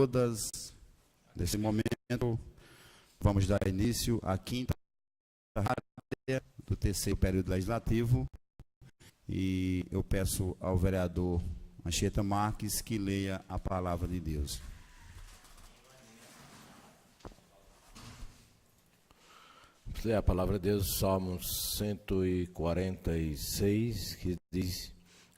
todas. Nesse momento, vamos dar início à quinta rádio do terceiro período legislativo. E eu peço ao vereador Anchieta Marques que leia a palavra de Deus. Vamos ler a palavra de Deus, Salmos 146, que diz: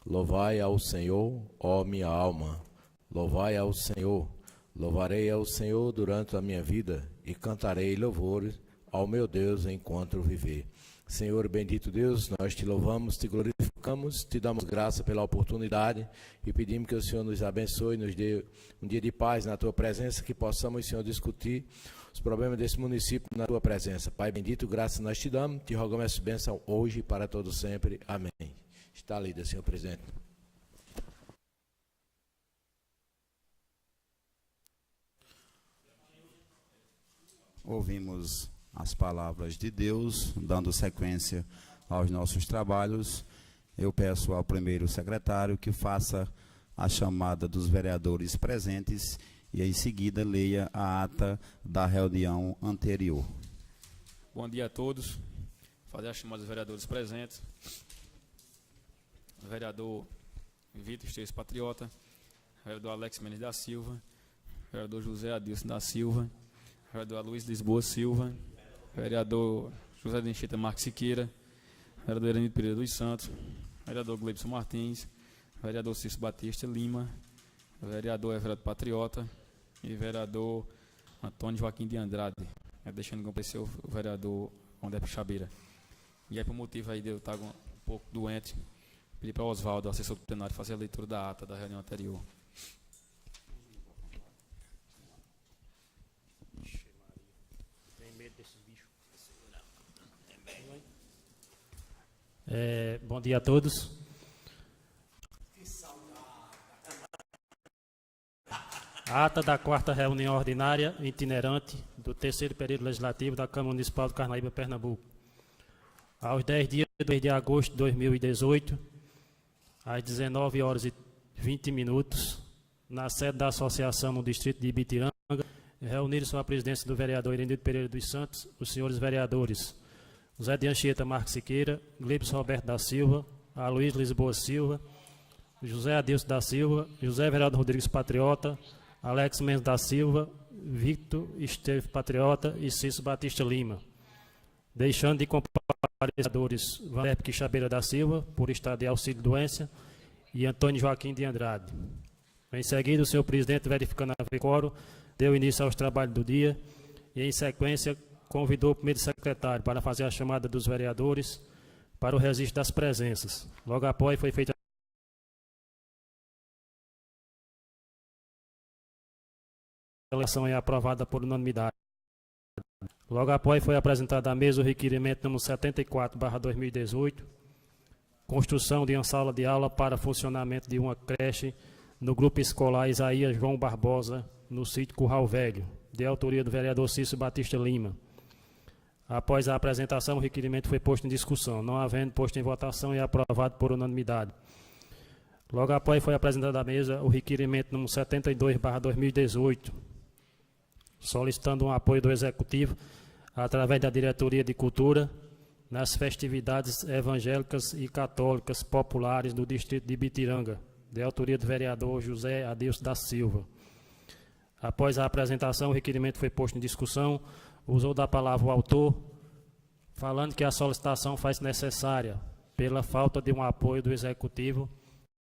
Louvai ao Senhor, ó minha alma, louvai ao Senhor, louvarei ao Senhor durante a minha vida e cantarei louvores ao meu Deus enquanto viver. Senhor bendito Deus, nós te louvamos, te glorificamos, te damos graça pela oportunidade e pedimos que o Senhor nos abençoe, nos dê um dia de paz na tua presença, que possamos, Senhor, discutir os problemas desse município na tua presença. Pai bendito, graças nós te damos, te rogamos essa bênção hoje e para todo sempre. Amém. Está lida, Senhor presidente. Ouvimos as palavras de Deus, dando sequência aos nossos trabalhos. Eu peço ao primeiro secretário que faça a chamada dos vereadores presentes e em seguida leia a ata da reunião anterior. Bom dia a todos. Fazer a chamada dos vereadores presentes. O vereador Vitor Esteves Patriota, o vereador Alex Mendes da Silva, o vereador José Adilson da Silva, o vereador Luiz Lisboa Silva, o vereador José de Anchieta Marques Siqueira, o vereador Eranildo Pereira dos Santos, o vereador Gleibson Martins, o vereador Cício Batista Lima, o vereador Everaldo Patriota e o vereador Antônio Joaquim de Andrade, deixando de comparecer o vereador André Pixabeira. E aí, por motivo aí de eu estar um pouco doente, pedi para o Oswaldo, assessor do plenário, fazer a leitura da ata da reunião anterior. Bom dia a todos. A ata da quarta reunião ordinária itinerante do terceiro período legislativo da Câmara Municipal de Carnaíba, Pernambuco. Aos 10 dias do mês de agosto de 2018, às 19h20, na sede da associação no distrito de Ibitiranga, reuniram-se à presidência do vereador Eranildo Pereira dos Santos, os senhores vereadores José de Anchieta Marques Siqueira, Gleibson Roberto da Silva, Aloysio Lisboa Silva, José Adilson da Silva, José Everaldo Rodrigues Patriota, Alex Mendes da Silva, Victor Esteves Patriota e Cício Batista Lima, deixando de comparecedores Vander Pixabeira da Silva, por estado de auxílio-doença, e Antônio Joaquim de Andrade. Em seguida, o senhor presidente, verificando a quórum, deu início aos trabalhos do dia e, em sequência, convidou o primeiro secretário para fazer a chamada dos vereadores para o registro das presenças. Logo após, foi feita a eleição e aprovada por unanimidade. Logo após, foi apresentado à mesa o requerimento número 74/2018, construção de uma sala de aula para funcionamento de uma creche no grupo escolar Isaías João Barbosa, no sítio Curral Velho, de autoria do vereador Cício Batista Lima. Após a apresentação, o requerimento foi posto em discussão, não havendo posto em votação e aprovado por unanimidade. Logo após, foi apresentado à mesa o requerimento número 72/2018, solicitando um apoio do Executivo, através da Diretoria de Cultura, nas festividades evangélicas e católicas populares do distrito de Ibitiranga, de autoria do vereador José Adilson da Silva. Após a apresentação, o requerimento foi posto em discussão, usou da palavra o autor, falando que a solicitação faz necessária pela falta de um apoio do Executivo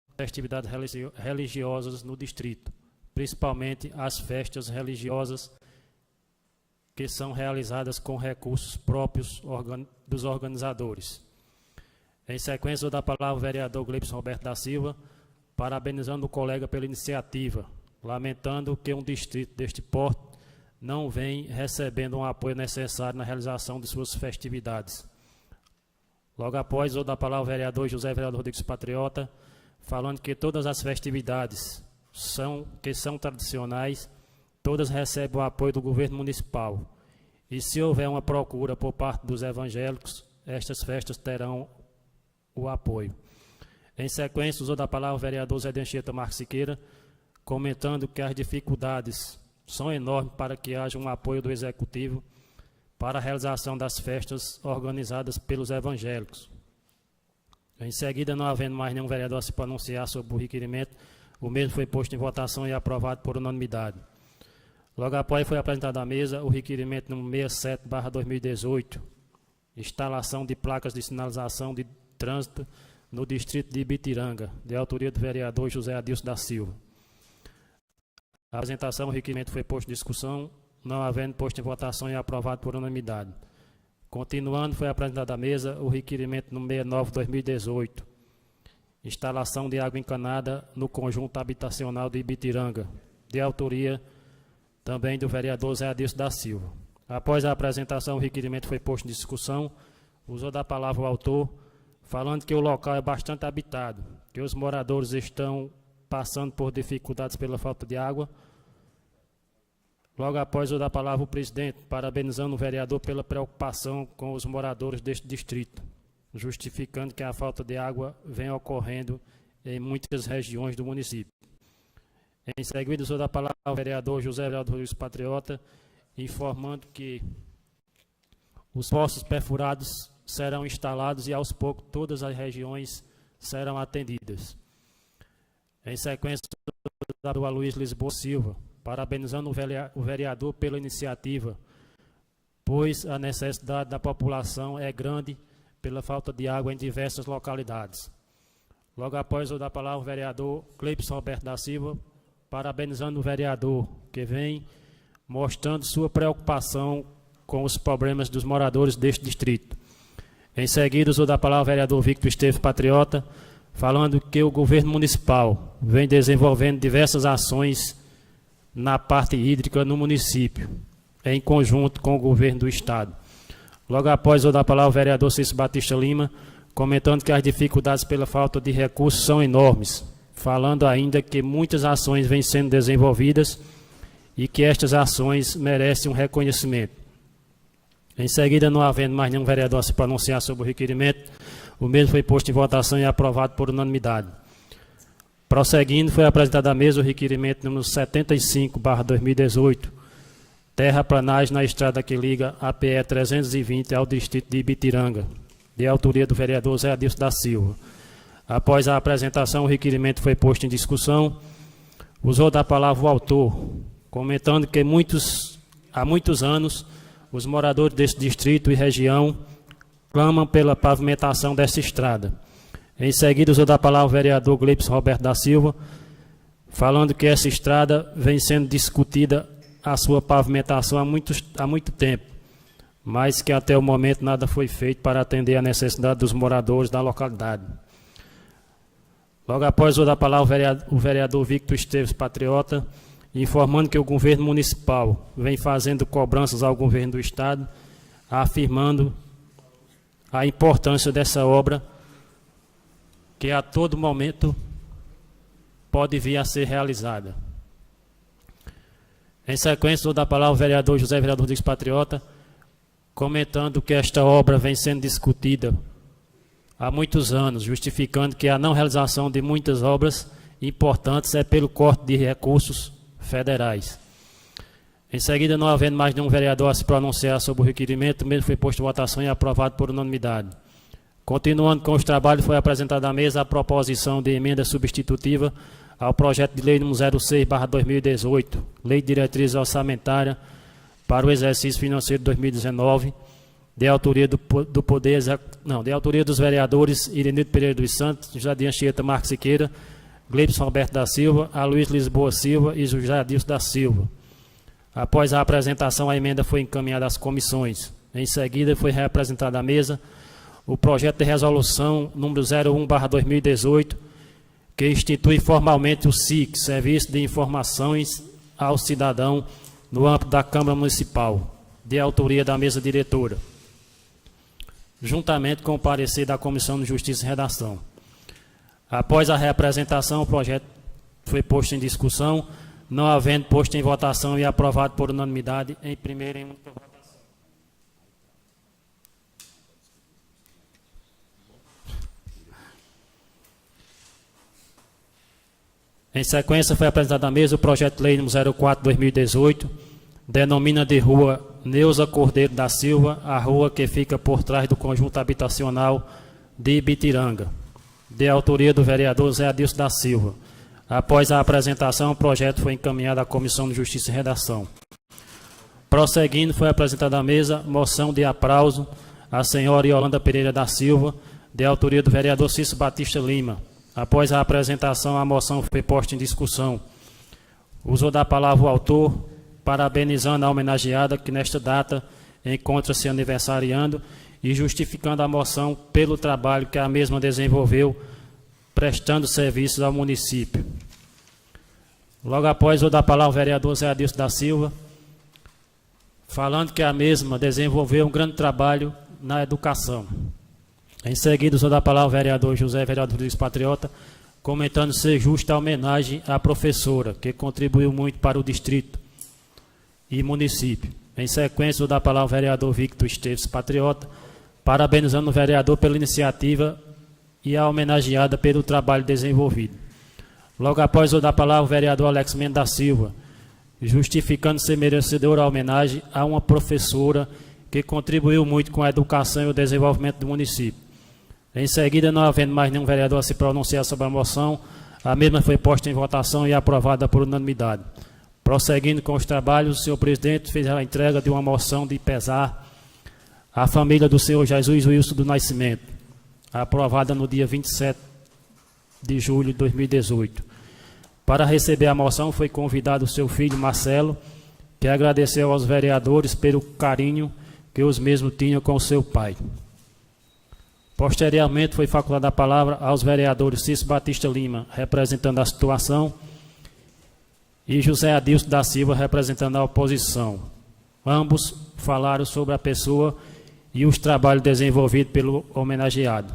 às festividades religiosas no distrito, principalmente as festas religiosas que são realizadas com recursos próprios dos organizadores. Em sequência, eu dou a palavra ao vereador Gleibson Roberto da Silva, parabenizando o colega pela iniciativa, lamentando que um distrito deste porte não vem recebendo um apoio necessário na realização de suas festividades. Logo após, eu dou a palavra ao vereador José Everaldo Rodrigues Patriota, falando que todas as festividades que são tradicionais, todas recebem o apoio do governo municipal. E se houver uma procura por parte dos evangélicos, estas festas terão o apoio. Em sequência, usou da palavra o vereador José de Anchieta Marques Siqueira, comentando que as dificuldades são enormes para que haja um apoio do Executivo para a realização das festas organizadas pelos evangélicos. Em seguida, não havendo mais nenhum vereador a se pronunciar sobre o requerimento, o mesmo foi posto em votação e aprovado por unanimidade. Logo após foi apresentado à mesa o requerimento número 67/2018, instalação de placas de sinalização de trânsito no distrito de Ibitiranga, de autoria do vereador José Adilson da Silva. A apresentação do requerimento foi posto em discussão, não havendo posto em votação e aprovado por unanimidade. Continuando, foi apresentado à mesa o requerimento número 69/2018, instalação de água encanada no conjunto habitacional de Ibitiranga, de autoria também do vereador Zé Adilson da Silva. Após a apresentação, o requerimento foi posto em discussão, usou da palavra o autor, falando que o local é bastante habitado, que os moradores estão passando por dificuldades pela falta de água. Logo após, usou da palavra o presidente, parabenizando o vereador pela preocupação com os moradores deste distrito, justificando que a falta de água vem ocorrendo em muitas regiões do município. Em seguida, usou da palavra o vereador José Everaldo Rodrigues Patriota, informando que os poços perfurados serão instalados e, aos poucos, todas as regiões serão atendidas. Em sequência, o Aloysio Lisboa Silva, parabenizando o vereador pela iniciativa, pois a necessidade da população é grande pela falta de água em diversas localidades. Logo após, eu dar a palavra ao vereador Cleibson Roberto da Silva, parabenizando o vereador, que vem mostrando sua preocupação com os problemas dos moradores deste distrito. Em seguida, eu dar a palavra ao vereador Victor Esteves Patriota, falando que o governo municipal vem desenvolvendo diversas ações na parte hídrica no município, em conjunto com o governo do estado. Logo após, eu dar a palavra ao vereador Cícero Batista Lima, comentando que as dificuldades pela falta de recursos são enormes, falando ainda que muitas ações vêm sendo desenvolvidas e que estas ações merecem um reconhecimento. Em seguida, não havendo mais nenhum vereador a se pronunciar sobre o requerimento, o mesmo foi posto em votação e aprovado por unanimidade. Prosseguindo, foi apresentado à mesa o requerimento número 75/2018, terraplanagem na estrada que liga a PE 320 ao distrito de Ibitiranga, de autoria do vereador Zé Adilson da Silva. Após a apresentação, o requerimento foi posto em discussão. Usou da palavra o autor, comentando que há muitos anos os moradores desse distrito e região clamam pela pavimentação dessa estrada. Em seguida, usou da palavra o vereador Cleibson Roberto da Silva, falando que essa estrada vem sendo discutida a sua pavimentação há muito tempo, mas que até o momento nada foi feito para atender a necessidade dos moradores da localidade. Logo após, usou da palavra o vereador Victor Esteves Patriota, informando que o governo municipal vem fazendo cobranças ao governo do estado, afirmando a importância dessa obra, que a todo momento pode vir a ser realizada. Em sequência, vou dar a palavra ao vereador José Everaldo Rodrigues Patriota, comentando que esta obra vem sendo discutida há muitos anos, justificando que a não realização de muitas obras importantes é pelo corte de recursos federais. Em seguida, não havendo mais nenhum vereador a se pronunciar sobre o requerimento, o mesmo foi posto em votação e aprovado por unanimidade. Continuando com os trabalhos, foi apresentada à mesa a proposição de emenda substitutiva ao projeto de lei número 06/2018, Lei de Diretrizes Orçamentárias para o exercício financeiro de 2019, de autoria de autoria dos vereadores Irenildo Pereira dos Santos, José de Anchieta Marques Siqueira, Cleibson Roberto da Silva, Aloysio Lisboa Silva e José Adilson da Silva. Após a apresentação, a emenda foi encaminhada às comissões. Em seguida, foi reapresentada à mesa o projeto de resolução número 01/2018, que institui formalmente o SIC, Serviço de Informações ao Cidadão, no âmbito da Câmara Municipal, de autoria da mesa diretora, juntamente com o parecer da Comissão de Justiça e Redação. Após a reapresentação, o projeto foi posto em discussão, não havendo posto em votação e aprovado por unanimidade em primeira e única votação. Em sequência, foi apresentado à mesa o projeto de lei número 04/2018, denomina de rua Neuza Cordeiro da Silva, a rua que fica por trás do conjunto habitacional de Ibitiranga, de autoria do vereador Zé Adilson da Silva. Após a apresentação, o projeto foi encaminhado à Comissão de Justiça e Redação. Prosseguindo, foi apresentada à mesa moção de aplauso à senhora Yolanda Pereira da Silva, de autoria do vereador Cícero Batista Lima. Após a apresentação, a moção foi posta em discussão. Usou da palavra o autor, parabenizando a homenageada que nesta data encontra-se aniversariando e justificando a moção pelo trabalho que a mesma desenvolveu, prestando serviços ao município. Logo após, vou dar a palavra ao vereador Zé Adilson da Silva, falando que a mesma desenvolveu um grande trabalho na educação. Em seguida, vou dar a palavra ao vereador José Vereador Luiz Patriota, comentando ser justa a homenagem à professora, que contribuiu muito para o distrito e município. Em sequência, vou dar a palavra ao vereador Victor Esteves Patriota, parabenizando o vereador pela iniciativa e a homenageada pelo trabalho desenvolvido. Logo após, vou dar a palavra ao vereador Alex Mendes da Silva, justificando ser merecedor a homenagem a uma professora que contribuiu muito com a educação e o desenvolvimento do município. Em seguida, não havendo mais nenhum vereador a se pronunciar sobre a moção, a mesma foi posta em votação e aprovada por unanimidade. Prosseguindo com os trabalhos, o senhor presidente fez a entrega de uma moção de pesar à família do senhor Jesus Wilson do Nascimento, aprovada no dia 27 de julho de 2018. Para receber a moção foi convidado o seu filho Marcelo, que agradeceu aos vereadores pelo carinho que os mesmos tinham com o seu pai. Posteriormente, foi facultada a palavra aos vereadores Cícero Batista Lima, representando a situação, e José Adilson da Silva, representando a oposição. Ambos falaram sobre a pessoa e os trabalhos desenvolvidos pelo homenageado.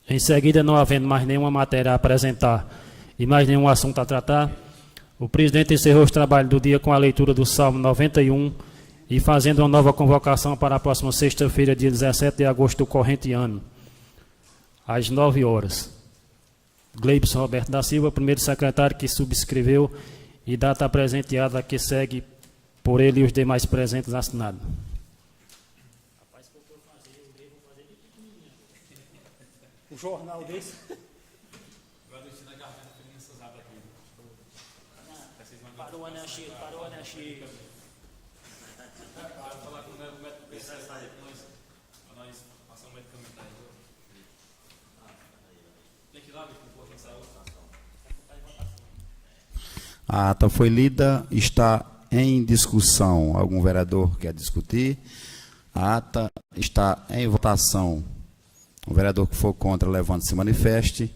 Em seguida, não havendo mais nenhuma matéria a apresentar e mais nenhum assunto a tratar, o presidente encerrou os trabalhos do dia com a leitura do Salmo 91 e fazendo uma nova convocação para a próxima sexta-feira, dia 17 de agosto do corrente ano, às 9 horas. Gleibson Roberto da Silva, primeiro secretário que subscreveu, e data presenteada que segue por ele e os demais presentes assinado. O jornal desse... Parou a Anachia. A ata foi lida, está em discussão. Algum vereador quer discutir? A ata está em votação. O vereador que for contra, levante-se e manifeste.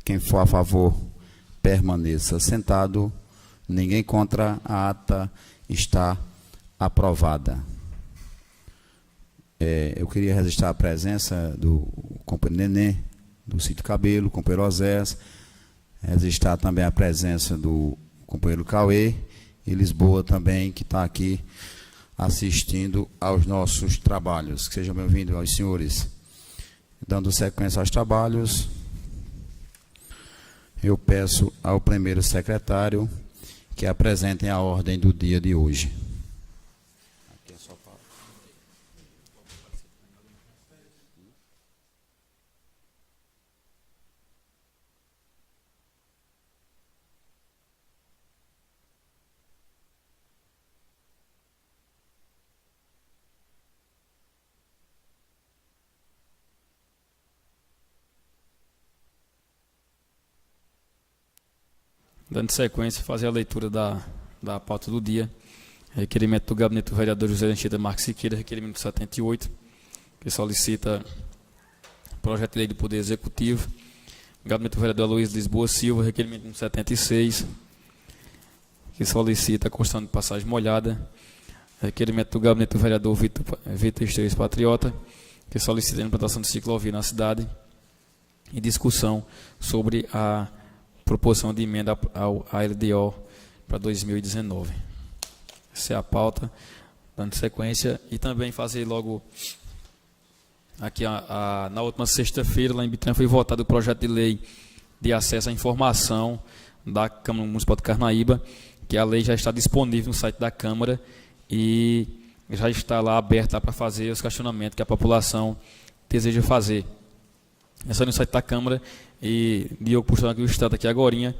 Quem for a favor, permaneça sentado. Ninguém contra, a ata está aprovada. Eu queria registrar a presença do companheiro Nenê, do Sítio Cabelo, companheiro Osés, registrar também a presença do companheiro Cauê e Lisboa também, que está aqui assistindo aos nossos trabalhos. Que sejam bem-vindos aos senhores. Dando sequência aos trabalhos, eu peço ao primeiro secretário que apresentem a ordem do dia de hoje. Aqui é só para... Dando sequência, fazer a leitura da pauta do dia. Requerimento do gabinete do vereador José Anchieta Marques Siqueira, requerimento 78, que solicita projeto de lei do Poder Executivo. Gabinete do vereador Luiz Lisboa Silva, requerimento 76, que solicita a construção de passagem molhada. Requerimento do gabinete do vereador Vitor Esteves Patriota, que solicita a implantação de ciclovia na cidade. E discussão sobre a proposição de emenda ao LDO para 2019. Essa é a pauta, dando sequência, e também fazer logo, aqui na última sexta-feira, lá em Ibitiranga, foi votado o projeto de lei de acesso à informação da Câmara Municipal de Carnaíba, que a lei já está disponível no site da Câmara e já está lá aberta para fazer os questionamentos que a população deseja fazer. Essa é no site da Câmara e Diogo postou aqui o estado aqui agorinha,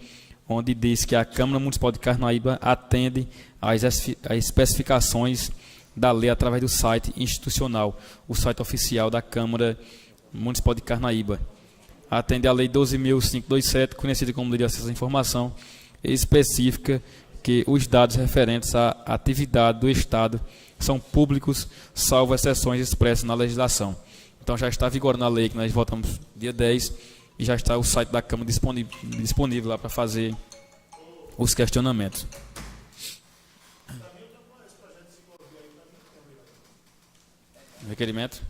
onde diz que a Câmara Municipal de Carnaíba atende às especificações da lei através do site institucional, o site oficial da Câmara Municipal de Carnaíba. Atende à Lei 12.527, conhecida como Lei de Acesso à Informação, específica que os dados referentes à atividade do Estado são públicos, salvo exceções expressas na legislação. Então já está vigorando a lei que nós votamos dia 10 e já está o site da Câmara disponível lá para fazer os questionamentos. Requerimento?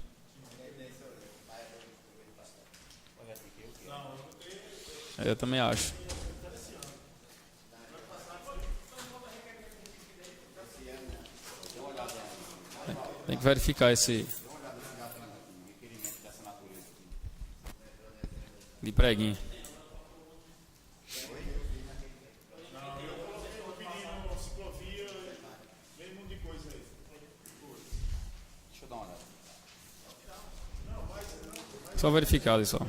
Eu também acho. Tem que verificar esse de preguinho. Só verificar ali só.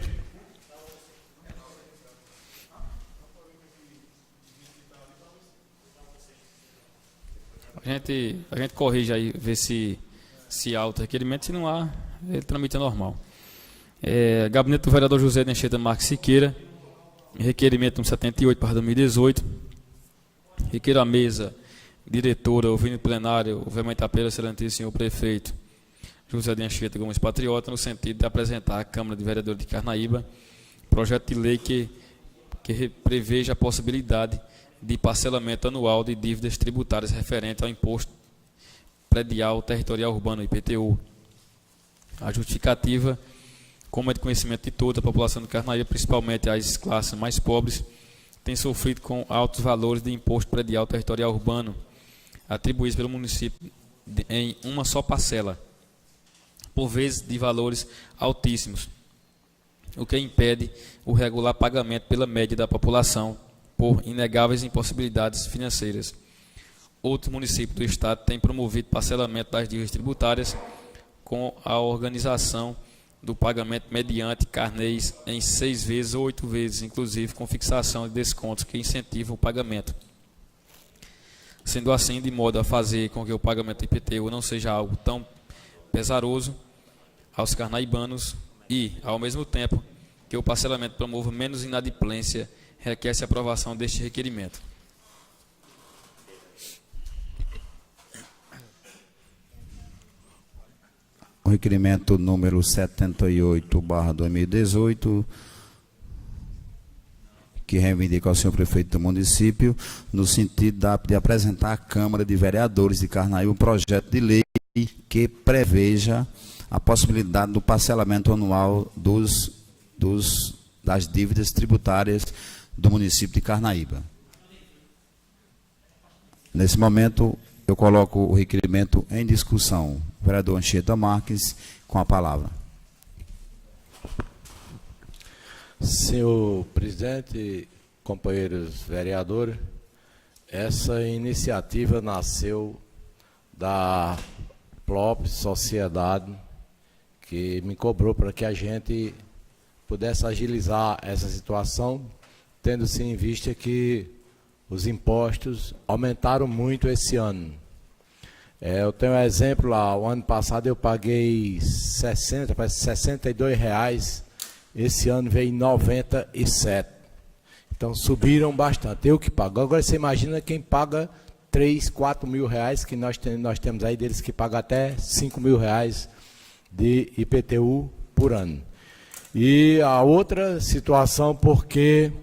A gente corrige aí, vê se há outro requerimento, se não há, ele tramita normal. Gabinete do vereador José de Anchieta Marques Siqueira, requerimento número 78/2018. Requer a mesa diretora, ouvindo plenário, obviamente apelo, excelentíssimo senhor prefeito José de Anchieta Gomes Patriota, no sentido de apresentar à Câmara de Vereadores de Carnaíba projeto de lei que preveja a possibilidade de parcelamento anual de dívidas tributárias referente ao Imposto Predial Territorial Urbano, IPTU. A justificativa, como é de conhecimento de toda a população de Carnaíba, principalmente as classes mais pobres, tem sofrido com altos valores de Imposto Predial Territorial Urbano, atribuídos pelo município em uma só parcela, por vezes de valores altíssimos, o que impede o regular pagamento pela média da população, por inegáveis impossibilidades financeiras. Outros municípios do Estado têm promovido parcelamento das dívidas tributárias com a organização do pagamento mediante carnês em 6 vezes ou 8 vezes, inclusive com fixação de descontos que incentivam o pagamento. Sendo assim, de modo a fazer com que o pagamento do IPTU não seja algo tão pesaroso aos carnaibanos e, ao mesmo tempo, que o parcelamento promova menos inadimplência, requer-se a aprovação deste requerimento. O requerimento número 78/2018, que reivindica ao senhor prefeito do município, no sentido de apresentar à Câmara de Vereadores de Carnaíba um projeto de lei que preveja a possibilidade do parcelamento anual das dívidas tributárias do município de Carnaíba. Nesse momento, eu coloco o requerimento em discussão. Vereador Anchieta Marques, com a palavra. Senhor presidente, companheiros vereadores, essa iniciativa nasceu da PLOP Sociedade, que me cobrou para que a gente pudesse agilizar essa situação, tendo-se em vista que os impostos aumentaram muito esse ano. Eu tenho um exemplo lá, o ano passado eu paguei parece 62 reais, esse ano veio 97. Então subiram bastante, eu que pago. Agora você imagina quem paga 3, 4 mil reais, que nós temos aí deles que pagam até 5 mil reais de IPTU por ano. E a outra situação, porque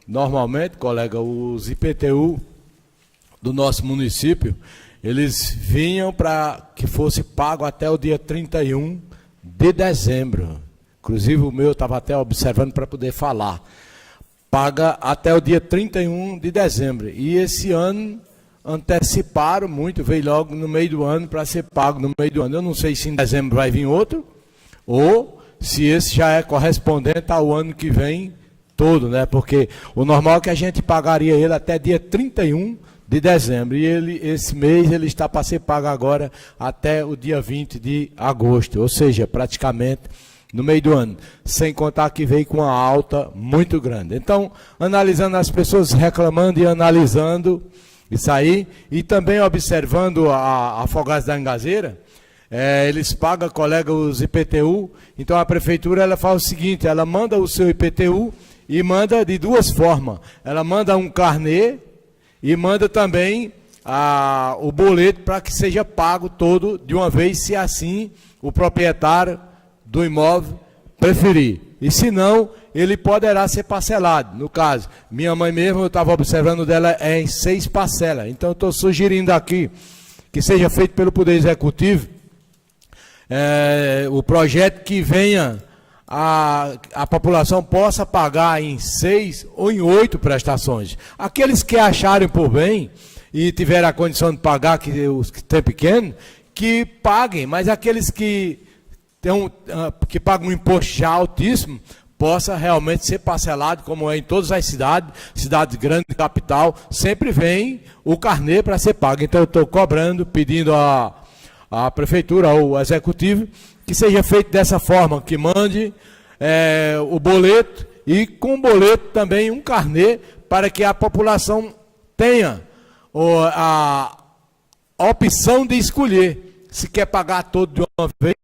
normalmente, colega, os IPTU do nosso município, eles vinham para que fosse pago até o dia 31 de dezembro. Inclusive o meu estava até observando para poder falar. Paga até o dia 31 de dezembro. E esse ano anteciparam muito, veio logo no meio do ano para ser pago no meio do ano. Eu não sei se em dezembro vai vir outro, ou se esse já é correspondente ao ano que vem todo, né? Porque o normal é que a gente pagaria ele até dia 31 de dezembro. E esse mês ele está para ser pago agora até o dia 20 de agosto. Ou seja, praticamente no meio do ano. Sem contar que veio com uma alta muito grande. Então, analisando as pessoas reclamando e analisando isso aí, e também observando a Afogados da Engazeira, eles pagam, colega, os IPTU. Então a prefeitura ela faz o seguinte, ela manda o seu IPTU e manda de duas formas. Ela manda um carnê e manda também o boleto para que seja pago todo de uma vez, se assim o proprietário do imóvel preferir. E se não, ele poderá ser parcelado. No caso, minha mãe mesmo, eu estava observando dela, em 6 parcelas. Então eu estou sugerindo aqui que seja feito pelo Poder Executivo o projeto que venha a população possa pagar em 6 ou em 8 prestações. Aqueles que acharem por bem e tiverem a condição de pagar, os que têm pequeno, que paguem, mas aqueles que pagam um imposto já altíssimo, possa realmente ser parcelado, como é em todas as cidades grandes, capital, sempre vem o carnê para ser pago. Então eu estou cobrando, pedindo à prefeitura, ao executivo, que seja feito dessa forma, que mande o boleto e com o boleto também um carnê para que a população tenha a opção de escolher se quer pagar todo de uma vez,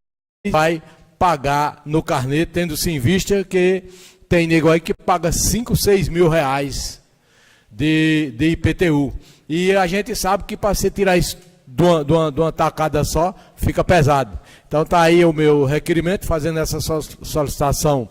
vai pagar no carnê, tendo-se em vista que tem nego aí que paga 5, 6 mil reais de IPTU. E a gente sabe que para você tirar isso de uma tacada só, fica pesado. Então está aí o meu requerimento, fazendo essa solicitação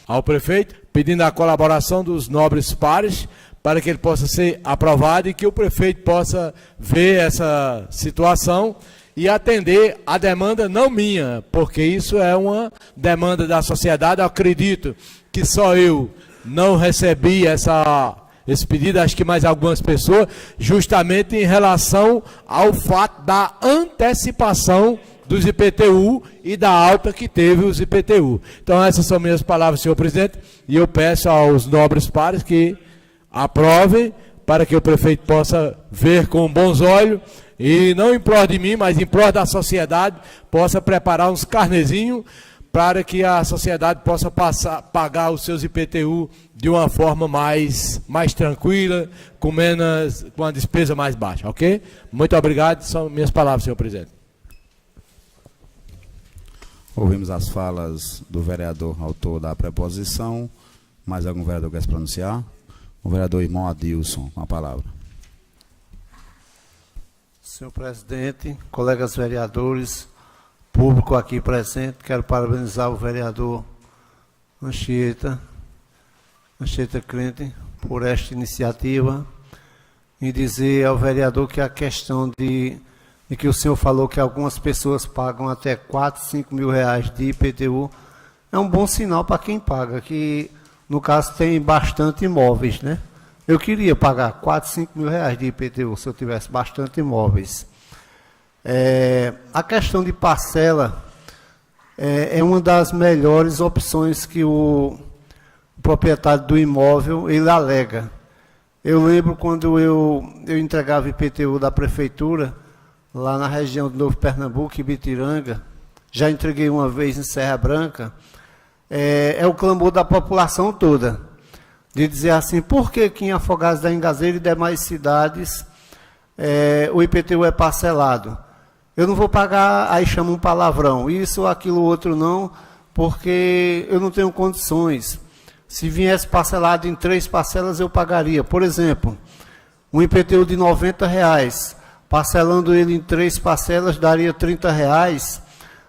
ao prefeito, pedindo a colaboração dos nobres pares, para que ele possa ser aprovado e que o prefeito possa ver essa situação e atender a demanda não minha, porque isso é uma demanda da sociedade. Eu acredito que só eu não recebi esse pedido, acho que mais algumas pessoas, justamente em relação ao fato da antecipação dos IPTU e da alta que teve os IPTU. Então essas são minhas palavras, senhor presidente, e eu peço aos nobres pares que aprovem, para que o prefeito possa ver com bons olhos, e não em prol de mim, mas em prol da sociedade, possa preparar uns carnezinhos para que a sociedade possa pagar os seus IPTU de uma forma mais tranquila, com uma despesa mais baixa, ok? Muito obrigado, são minhas palavras, senhor presidente. Ouvimos as falas do vereador autor da preposição. Mais algum vereador quer se pronunciar? O vereador irmão Adilson, com a palavra. Senhor presidente, colegas vereadores, público aqui presente, quero parabenizar o vereador Anchieta Crente por esta iniciativa e dizer ao vereador que a questão de que o senhor falou que algumas pessoas pagam até 4, 5 mil reais de IPTU, é um bom sinal para quem paga, que no caso tem bastante imóveis, né? Eu queria pagar 4, 5 mil reais de IPTU se eu tivesse bastante imóveis. A questão de parcela é uma das melhores opções que o proprietário do imóvel ele alega. Eu lembro quando eu entregava IPTU da prefeitura, lá na região do Novo Pernambuco, Ibitiranga, já entreguei uma vez em Serra Branca, é o clamor da população toda, de dizer assim, por que em Afogados da Engazeira e demais cidades o IPTU é parcelado? Eu não vou pagar, aí chama um palavrão, isso, aquilo, outro não, porque eu não tenho condições. Se viesse parcelado em 3 parcelas, eu pagaria. Por exemplo, um IPTU de R$90, parcelando ele em 3 parcelas, daria R$30.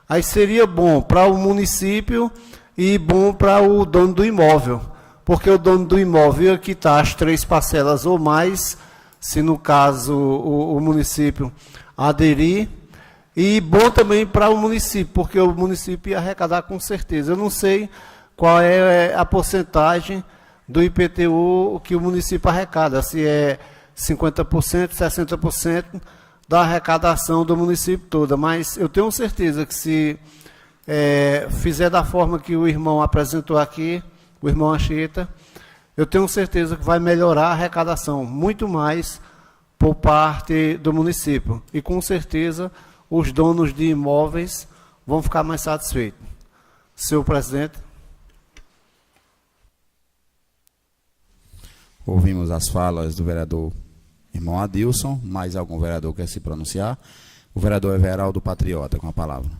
Aí seria bom para o município e bom para o dono do imóvel, porque o dono do imóvel ia quitar as 3 parcelas ou mais, se no caso o município aderir, e bom também para o município, porque o município ia arrecadar com certeza. Eu não sei qual é a porcentagem do IPTU que o município arrecada, se é 50%, 60% da arrecadação do município toda, mas eu tenho certeza que se fizer da forma que o irmão apresentou aqui, o irmão Anchieta, eu tenho certeza que vai melhorar a arrecadação, muito mais por parte do município. E com certeza os donos de imóveis vão ficar mais satisfeitos. Senhor presidente. Ouvimos as falas do vereador irmão Adilson. Mais algum vereador quer se pronunciar? O vereador Everaldo Patriota, com a palavra.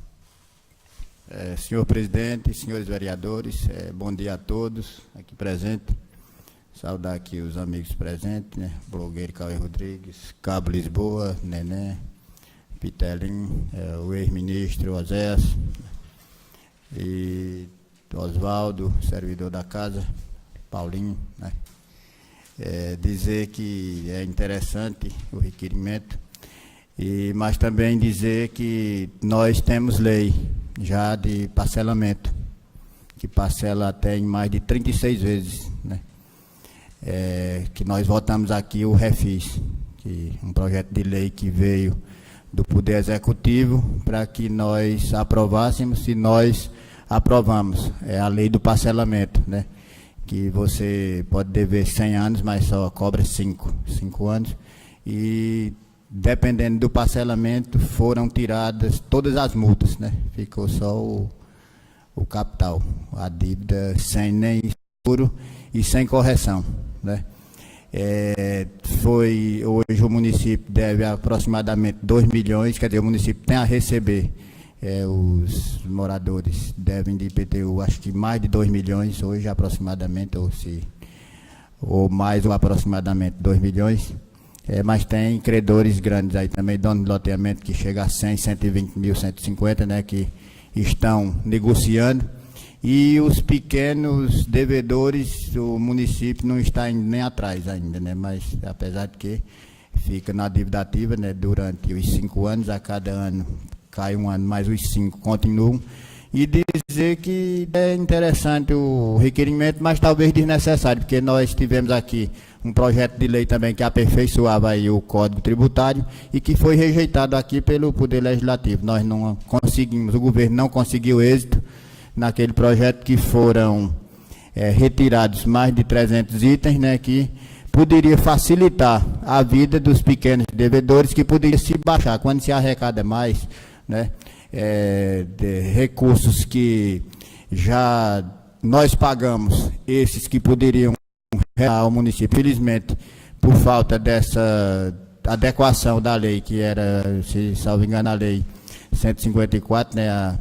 Senhor presidente, senhores vereadores, bom dia a todos aqui presentes. Saudar aqui os amigos presentes, né? Blogueiro Cauê Rodrigues, Cabo Lisboa, Neném, Pitelim, o ex-ministro Oséias e Oswaldo, servidor da casa, Paulinho, né? Dizer que é interessante o requerimento, mas também dizer que nós temos lei já de parcelamento, que parcela até em mais de 36 vezes, né? Que nós votamos aqui o Refis, que um projeto de lei que veio do Poder Executivo para que nós aprovássemos, e nós aprovamos, a lei do parcelamento, né? Que você pode dever 100 anos, mas só cobra 5 anos, e dependendo do parcelamento foram tiradas todas as multas, né? Ficou só o capital, a dívida sem nem seguro e sem correção, né? Hoje o município deve aproximadamente 2 milhões, quer dizer, o município tem a receber, os moradores devem de IPTU, acho que mais de 2 milhões hoje aproximadamente, ou mais ou aproximadamente 2 milhões, mas tem credores grandes aí também, donos de loteamento que chega a 100, 120 mil, 150, né, que estão negociando, e os pequenos devedores, o município não está indo nem atrás ainda, né, mas apesar de que fica na dívida ativa, né, durante os 5 anos, a cada ano cai um ano, mas os 5 continuam, e dizer que é interessante o requerimento, mas talvez desnecessário, porque nós tivemos aqui um projeto de lei também que aperfeiçoava aí o Código Tributário e que foi rejeitado aqui pelo Poder Legislativo. Nós não conseguimos, o governo não conseguiu êxito naquele projeto, que foram retirados mais de 300 itens, né, que poderia facilitar a vida dos pequenos devedores, que poderia se baixar quando se arrecada mais, né, de recursos que já nós pagamos, esses que poderiam ao município. Infelizmente, por falta dessa adequação da lei, que era, se salvo engano, a lei 154, né,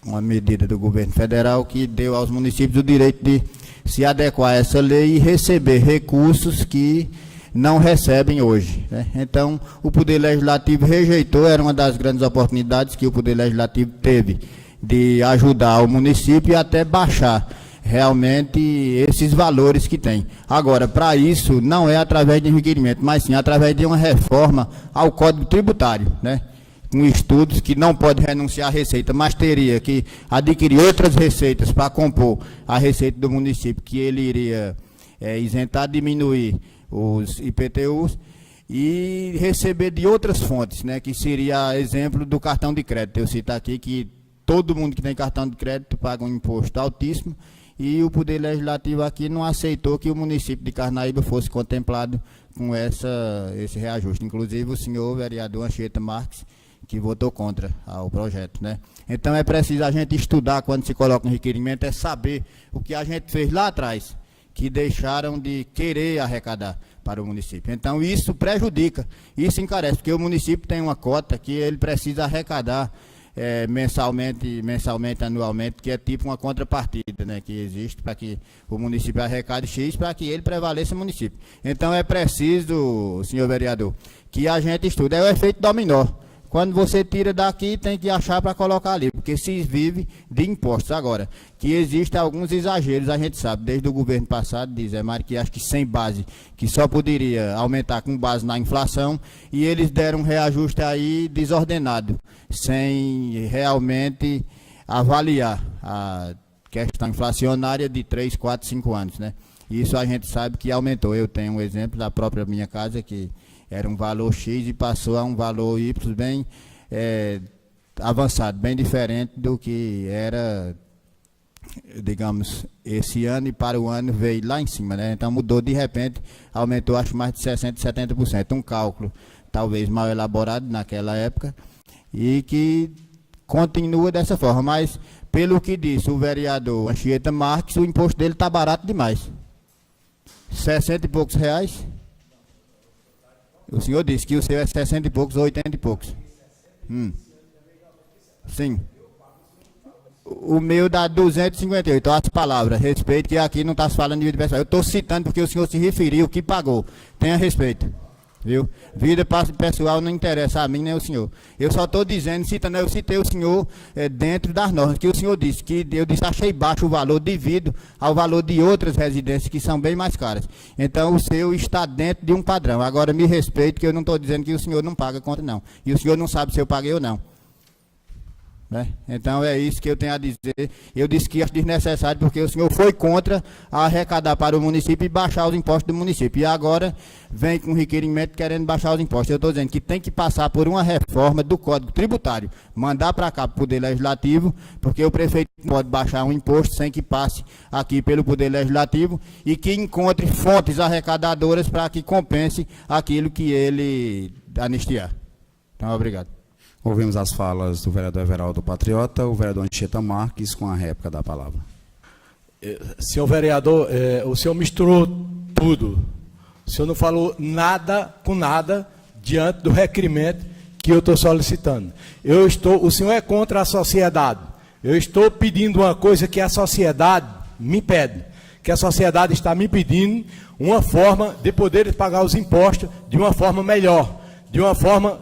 uma medida do governo federal que deu aos municípios o direito de se adequar a essa lei e receber recursos que não recebem hoje, né? Então, o Poder Legislativo rejeitou, era uma das grandes oportunidades que o Poder Legislativo teve de ajudar o município e até baixar realmente esses valores que tem. Agora, para isso, não é através de um requerimento, mas sim através de uma reforma ao Código Tributário, né? Com estudos que não pode renunciar à receita, mas teria que adquirir outras receitas para compor a receita do município, que ele iria isentar, diminuir os IPTUs e receber de outras fontes, né? Que seria exemplo do cartão de crédito. Eu cito aqui que todo mundo que tem cartão de crédito paga um imposto altíssimo, e o Poder Legislativo aqui não aceitou que o município de Carnaíba fosse contemplado com esse reajuste. Inclusive o senhor vereador Anchieta Marques, que votou contra o projeto, né? Então é preciso a gente estudar quando se coloca um requerimento, é saber o que a gente fez lá atrás, que deixaram de querer arrecadar para o município. Então isso prejudica, isso encarece, porque o município tem uma cota que ele precisa arrecadar mensalmente, anualmente, que é tipo uma contrapartida, né, que existe para que o município arrecade X para que ele prevaleça o município. Então é preciso, senhor vereador, que a gente estude. É o efeito dominó. Quando você tira daqui, tem que achar para colocar ali, porque se vive de impostos. Agora, que existem alguns exageros, a gente sabe, desde o governo passado, diz Mário, que acho que sem base, que só poderia aumentar com base na inflação, e eles deram um reajuste aí desordenado, sem realmente avaliar a questão inflacionária de 3, 4, 5 anos, né? Isso a gente sabe que aumentou. Eu tenho um exemplo da própria minha casa, que era um valor X e passou a um valor Y bem avançado, bem diferente do que era digamos, esse ano e para o ano veio lá em cima, né? Então mudou de repente, aumentou acho mais de 60%, 70%. Um cálculo talvez mal elaborado naquela época e que continua dessa forma. Mas pelo que disse o vereador Anchieta Marques, o imposto dele está barato demais. 60 e poucos reais. O senhor disse que o seu é 60 e poucos ou 80 e poucos. Sim. O meu dá 258, as palavras, respeito, que aqui não está se falando de vida pessoal. Eu estou citando porque o senhor se referiu o que pagou. Tenha respeito, viu? Vida pessoal não interessa a mim nem o senhor. Eu só estou dizendo, citando, eu citei o senhor dentro das normas, que o senhor disse, que eu disse, achei baixo o valor devido ao valor de outras residências que são bem mais caras. Então o seu está dentro de um padrão. Agora me respeito, que eu não estou dizendo que o senhor não paga conta, não. E o senhor não sabe se eu paguei ou não. Né? Então é isso que eu tenho a dizer. Eu disse que acho desnecessário porque o senhor foi contra arrecadar para o município e baixar os impostos do município. E agora vem com requerimento querendo baixar os impostos. Eu estou dizendo que tem que passar por uma reforma do Código Tributário, mandar para cá para o Poder Legislativo, porque o prefeito não pode baixar um imposto sem que passe aqui pelo Poder Legislativo e que encontre fontes arrecadadoras para que compense aquilo que ele anistiar. Então, obrigado. Ouvimos as falas do vereador Everaldo Patriota, o vereador Anchieta Marques, com a réplica da palavra. Senhor vereador, o senhor misturou tudo. O senhor não falou nada com nada diante do requerimento que eu estou solicitando. O senhor é contra a sociedade. Eu estou pedindo uma coisa que a sociedade me pede, que a sociedade está me pedindo uma forma de poder pagar os impostos de uma forma melhor, de uma forma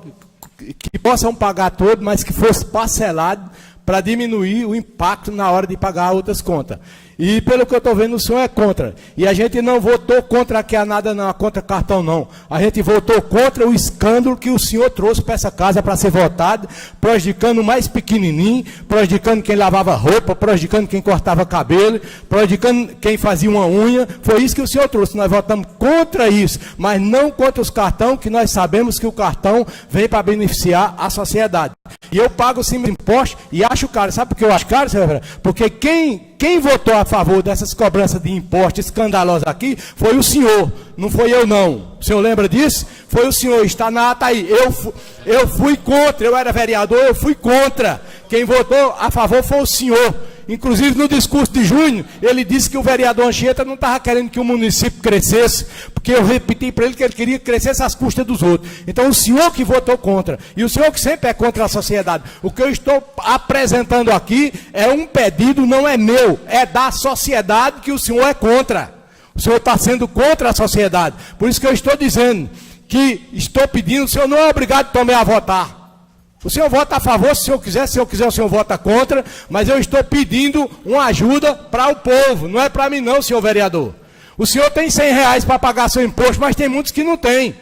que possam pagar todo, mas que fosse parcelado para diminuir o impacto na hora de pagar outras contas. E pelo que eu estou vendo, o senhor é contra. E a gente não votou contra aqui a nada, não, contra cartão, não. A gente votou contra o escândalo que o senhor trouxe para essa casa para ser votado, prejudicando o mais pequenininho, prejudicando quem lavava roupa, prejudicando quem cortava cabelo, prejudicando quem fazia uma unha. Foi isso que o senhor trouxe. Nós votamos contra isso, mas não contra os cartões, que nós sabemos que o cartão vem para beneficiar a sociedade. E eu pago sim impostos e acho caro. Sabe por que eu acho caro, senhor? Porque quem votou a favor dessas cobranças de impostos escandalosas aqui foi o senhor, não foi eu não. O senhor lembra disso? Foi o senhor, está na ata aí. Eu fui contra, eu era vereador, eu fui contra. Quem votou a favor foi o senhor. Inclusive no discurso de junho, ele disse que o vereador Anchieta não estava querendo que o município crescesse, porque eu repeti para ele que ele queria que crescesse às custas dos outros. Então o senhor que votou contra, e o senhor que sempre é contra a sociedade. O que eu estou apresentando aqui é um pedido, não é meu, é da sociedade que o senhor é contra. O senhor está sendo contra a sociedade. Por isso que eu estou dizendo que estou pedindo, o senhor não é obrigado também a votar. O senhor vota a favor, se o senhor quiser, o senhor vota contra, mas eu estou pedindo uma ajuda para o povo, não é para mim não, senhor vereador. O senhor tem R$100 para pagar seu imposto, mas tem muitos que não têm.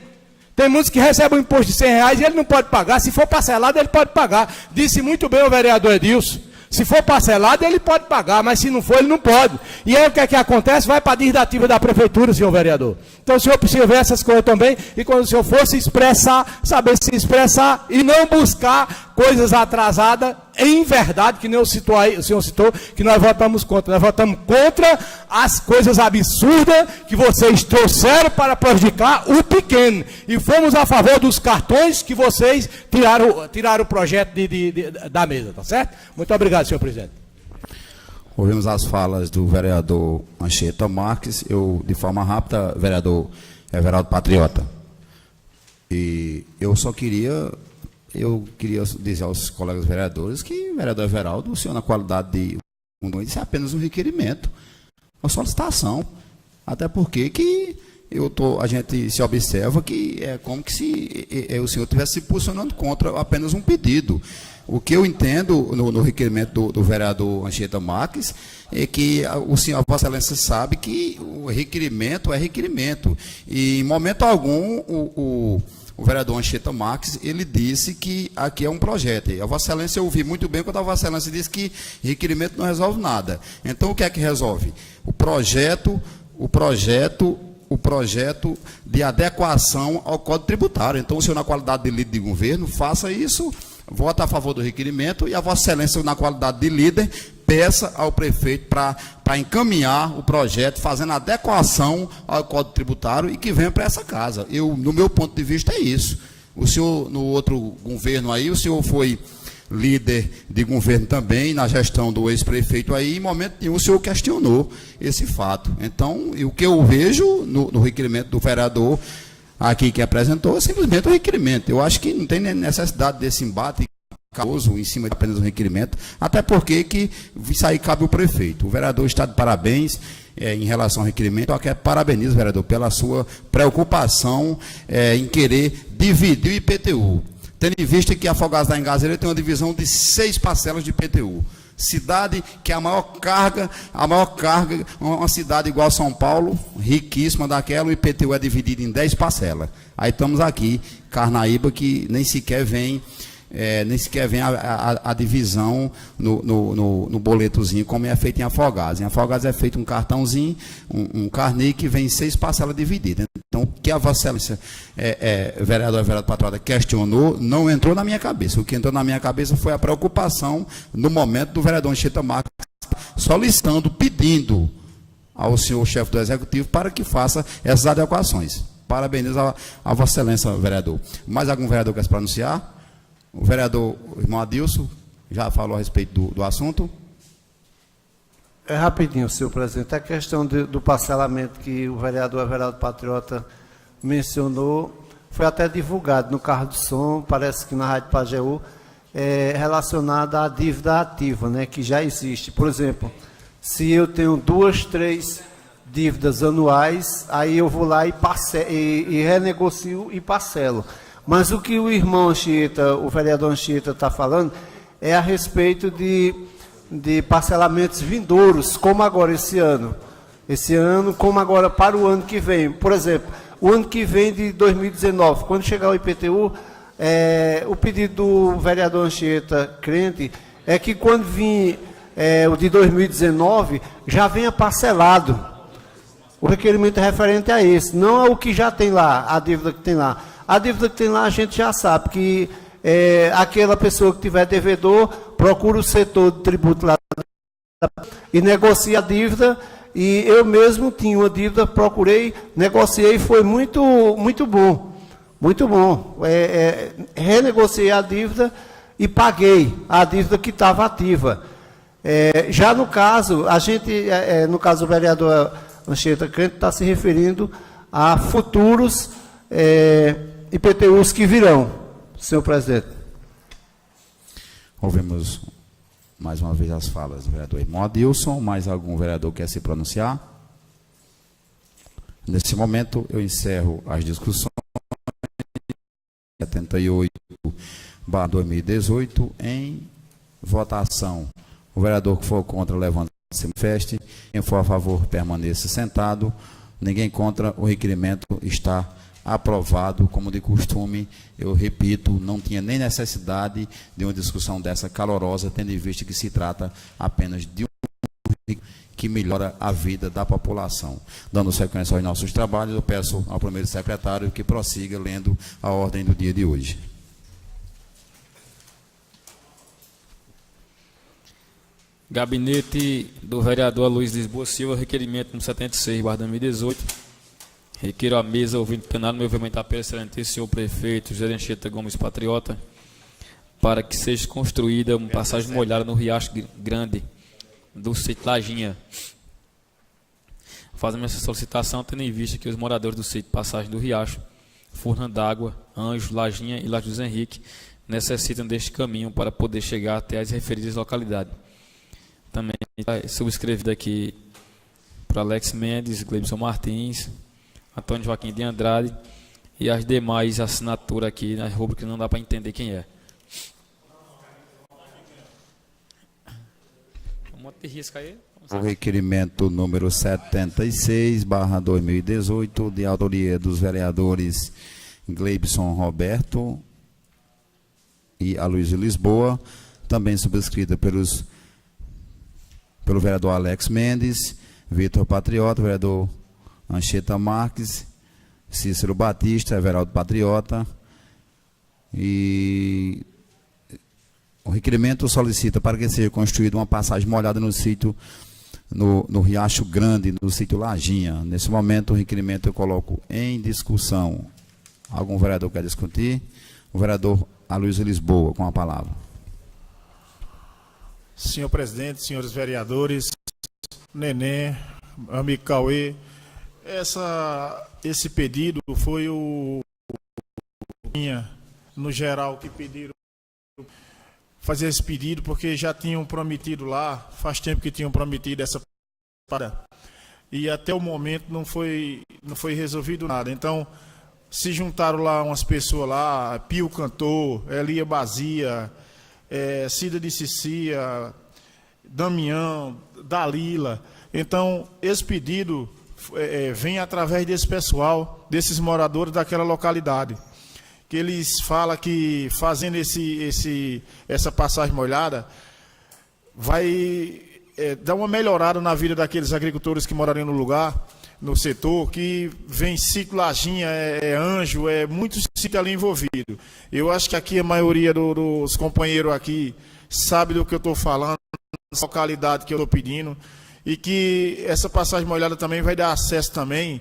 Tem muitos que recebem um imposto de R$100 e ele não pode pagar, se for parcelado ele pode pagar. Disse muito bem o vereador Edilson. Se for parcelado, ele pode pagar, mas se não for, ele não pode. E aí o que é que acontece? Vai para a ditativa da prefeitura, senhor vereador. Então o senhor precisa ver essas coisas também, e quando o senhor for se expressar, saber se expressar e não buscar coisas atrasadas em verdade, que nem o senhor citou, que nós votamos contra. Nós votamos contra as coisas absurdas que vocês trouxeram para prejudicar o pequeno. E fomos a favor dos cartões que vocês tiraram o projeto da mesa, tá certo? Muito obrigado, senhor presidente. Ouvimos as falas do vereador Anchieta Marques, de forma rápida, vereador Everaldo Patriota. E eu queria dizer aos colegas vereadores que o vereador Everaldo, o senhor na qualidade de isso é apenas um requerimento, uma solicitação. Até porque a gente se observa que é como que se o senhor estivesse se posicionando contra apenas um pedido. O que eu entendo no requerimento do vereador Anchieta Marques é que o senhor, a Vossa Excelência, sabe que o requerimento é requerimento. E em momento algum o vereador Anchieta Marques, ele disse que aqui é um projeto. E a Vossa Excelência, eu ouvi muito bem quando a Vossa Excelência disse que requerimento não resolve nada. Então, o que é que resolve? O projeto de adequação ao Código Tributário. Então, o senhor, na qualidade de líder de governo, faça isso, vota a favor do requerimento, e a Vossa Excelência, na qualidade de líder, peça ao prefeito para encaminhar o projeto, fazendo adequação ao Código Tributário e que venha para essa casa. No meu ponto de vista, é isso. O senhor, no outro governo aí, o senhor foi líder de governo também, na gestão do ex-prefeito aí, em momento nenhum o senhor questionou esse fato. Então, o que eu vejo no requerimento do vereador aqui que apresentou é simplesmente o requerimento. Eu acho que não tem necessidade desse embate em cima de apenas um requerimento, até porque que isso aí cabe o prefeito. O vereador está de parabéns em relação ao requerimento. Eu quero parabenizar o vereador pela sua preocupação em querer dividir o IPTU. Tendo em vista que Afogados da Engazeira tem uma divisão de 6 parcelas de IPTU. Cidade que é a maior carga, uma cidade igual a São Paulo, riquíssima daquela, o IPTU é dividido em 10 parcelas. Aí estamos aqui, Carnaíba, que nem sequer vem a divisão no boletozinho, como é feito em Afogados. Em Afogados é feito um cartãozinho, um carnê que vem em 6 parcelas divididas. Então, o que a Vossa Excelência, vereador Patriota, questionou, não entrou na minha cabeça. O que entrou na minha cabeça foi a preocupação, no momento, do vereador Anchieta Marques, solicitando, pedindo ao senhor chefe do Executivo para que faça essas adequações. Parabenizo a Vossa Excelência, vereador. Mais algum vereador quer se pronunciar? O vereador irmão Adilson já falou a respeito do assunto. É rapidinho, senhor presidente. A questão do parcelamento que o vereador Everaldo Patriota mencionou foi até divulgado no carro de som, parece que na Rádio Pajeú, relacionada à dívida ativa, né, que já existe. Por exemplo, se eu tenho 2, 3 dívidas anuais, aí eu vou lá e renegocio e parcelo. Mas o que o irmão Anchieta, o vereador Anchieta está falando, é a respeito de parcelamentos vindouros, como agora esse ano. Esse ano, como agora para o ano que vem. Por exemplo, o ano que vem de 2019, quando chegar o IPTU, o pedido do vereador Anchieta Crente é que quando vir o de 2019, já venha parcelado. O requerimento é referente a esse, não é o que já tem lá, a dívida que tem lá. A dívida que tem lá, a gente já sabe que aquela pessoa que tiver devedor procura o setor de tributo lá e negocia a dívida. E eu mesmo tinha uma dívida, procurei, negociei, foi muito bom. Muito bom. Renegociei a dívida e paguei a dívida que estava ativa. Já no caso, no caso do vereador Anchieta Crente está se referindo a futuros IPTUs que virão, senhor presidente. Ouvimos mais uma vez as falas do vereador irmão Adilson. Mais algum vereador quer se pronunciar? Nesse momento, eu encerro as discussões 78/2018 em votação. O vereador que for contra, levanta e se manifeste. Quem for a favor, permaneça sentado. Ninguém contra, o requerimento está aprovado. Como de costume, eu repito, não tinha nem necessidade de uma discussão dessa calorosa, tendo em vista que se trata apenas de um que melhora a vida da população. Dando sequência aos nossos trabalhos, eu peço ao primeiro secretário que prossiga lendo a ordem do dia de hoje. Gabinete do vereador Luiz Lisboa Silva, requerimento número 76/2018. Requeiro à mesa, ouvindo o plenário, movimentar pelo excelentíssimo senhor prefeito José Anchieta Gomes Patriota, para que seja construída uma passagem molhada no Riacho Grande do sítio Lajinha. Fazemos essa solicitação, tendo em vista que os moradores do sítio Passagem do Riacho, Furna d'Água, Anjo, Lajinha e Laje José Henrique necessitam deste caminho para poder chegar até as referidas localidades. Também subscrevido aqui por Alex Mendes, Gleibson Martins, Antônio Joaquim de Andrade e as demais assinaturas aqui na rubrica, não dá para entender quem é. Um monte de risco aí. O requerimento número 76/2018, de autoria dos vereadores Gleibson Roberto e Aloysio Lisboa, também subscrita pelo vereador Alex Mendes, Vitor Patriota, vereador Anchieta Marques, Cícero Batista, Everaldo Patriota, e o requerimento requerimento solicita para que seja construída uma passagem molhada no sítio, no Riacho Grande, no sítio Lajinha. Nesse momento, o requerimento eu coloco em discussão. Algum vereador quer discutir? O vereador Aloysio Lisboa, com a palavra. Senhor presidente, senhores vereadores, Neném, amigo Cauê, esse pedido foi no geral, que pediram fazer esse pedido, porque já tinham prometido lá, faz tempo que tinham prometido essa parada, e até o momento não foi resolvido nada. Então, se juntaram lá umas pessoas lá, Pio Cantor, Elia Bazia, Cida de Cicia, Damião, Dalila. Então, esse pedido vem através desse pessoal, desses moradores daquela localidade, que eles falam que fazendo essa passagem molhada vai dar uma melhorada na vida daqueles agricultores que morariam no lugar, no setor, que vem sítio Lajinha, Anjo, muitos sítios ali envolvidos. Eu acho que aqui a maioria dos companheiros aqui sabe do que eu estou falando, da localidade que eu estou pedindo, e que essa passagem molhada também vai dar acesso também,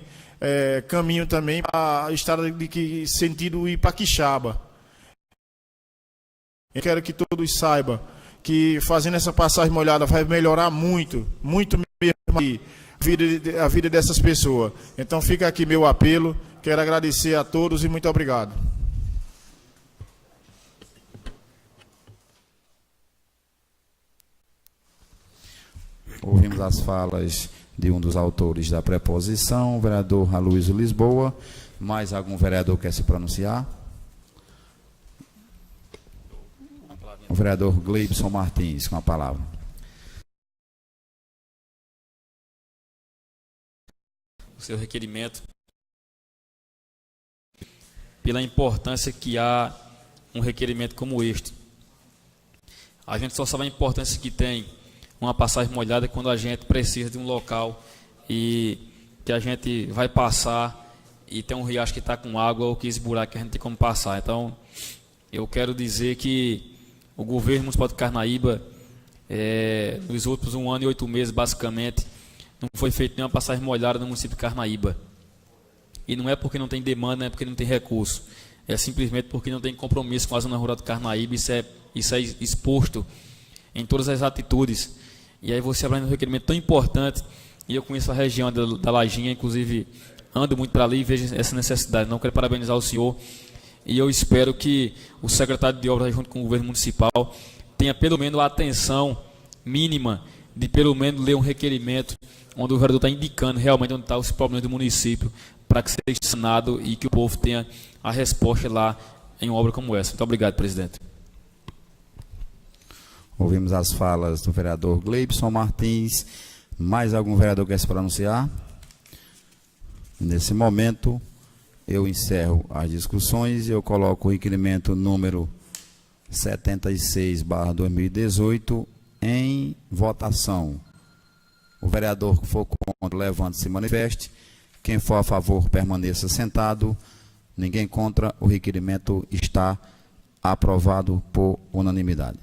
caminho também para a estrada de sentido Ipaquixaba. Eu quero que todos saibam que fazendo essa passagem molhada vai melhorar muito, muito mesmo a vida dessas pessoas. Então fica aqui meu apelo, quero agradecer a todos e muito obrigado. Ouvimos as falas de um dos autores da preposição, o vereador Aloysio Lisboa. Mais algum vereador quer se pronunciar? O vereador Gleibson Martins, com a palavra. O seu requerimento, pela importância que há um requerimento como este. A gente só sabe a importância que tem uma passagem molhada quando a gente precisa de um local e que a gente vai passar e tem um riacho que está com água ou que esse buraco que a gente tem como passar. Então, eu quero dizer que o governo municipal de Carnaíba, nos últimos 1 ano e 8 meses, basicamente, não foi feita nenhuma passagem molhada no município de Carnaíba. E não é porque não tem demanda, não é porque não tem recurso. É simplesmente porque não tem compromisso com a zona rural de Carnaíba. Isso é exposto em todas as atitudes. E aí você abre um requerimento tão importante, e eu conheço a região da Lajinha, inclusive ando muito para ali e vejo essa necessidade. Não quero parabenizar o senhor, e eu espero que o secretário de obras, junto com o governo municipal, tenha pelo menos a atenção mínima de pelo menos ler um requerimento onde o vereador está indicando realmente onde estão os problemas do município, para que seja ensinado e que o povo tenha a resposta lá em uma obra como essa. Muito obrigado, presidente. Ouvimos as falas do vereador Gleibson Martins. Mais algum vereador quer se pronunciar? Nesse momento, eu encerro as discussões e eu coloco o requerimento número 76/2018 em votação. O vereador que for contra, levante-se e manifeste. Quem for a favor, permaneça sentado. Ninguém contra. O requerimento está aprovado por unanimidade.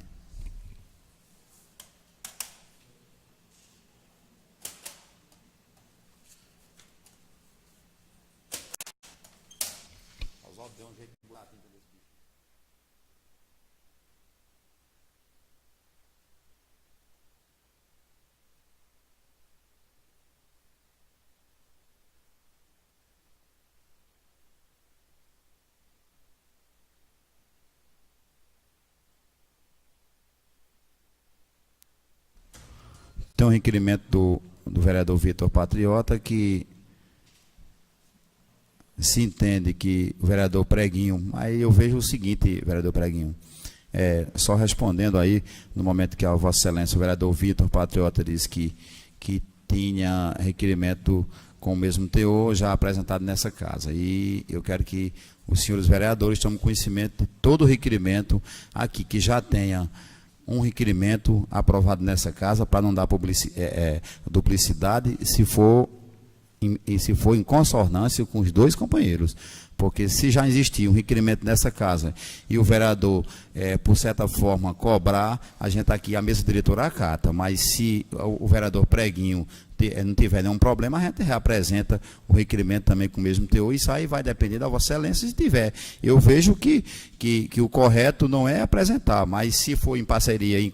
Tem um requerimento do vereador Vitor Patriota, que se entende que o vereador Preguinho, aí eu vejo o seguinte, vereador Preguinho, só respondendo aí, no momento que a Vossa Excelência, o vereador Vitor Patriota, disse que tinha requerimento com o mesmo teor já apresentado nessa casa. E eu quero que os senhores vereadores tomem conhecimento de todo o requerimento aqui, que já tenha um requerimento aprovado nessa casa, para não dar duplicidade, se for em consonância com os dois companheiros, porque se já existia um requerimento nessa casa e o vereador, por certa forma, cobrar, a gente aqui, a mesa diretora acata, mas se o vereador Preguinho não tiver nenhum problema, a gente reapresenta o requerimento também com o mesmo teor, e isso aí vai depender da Vossa Excelência se tiver. Eu vejo que o correto não é apresentar, mas se for em parceria, em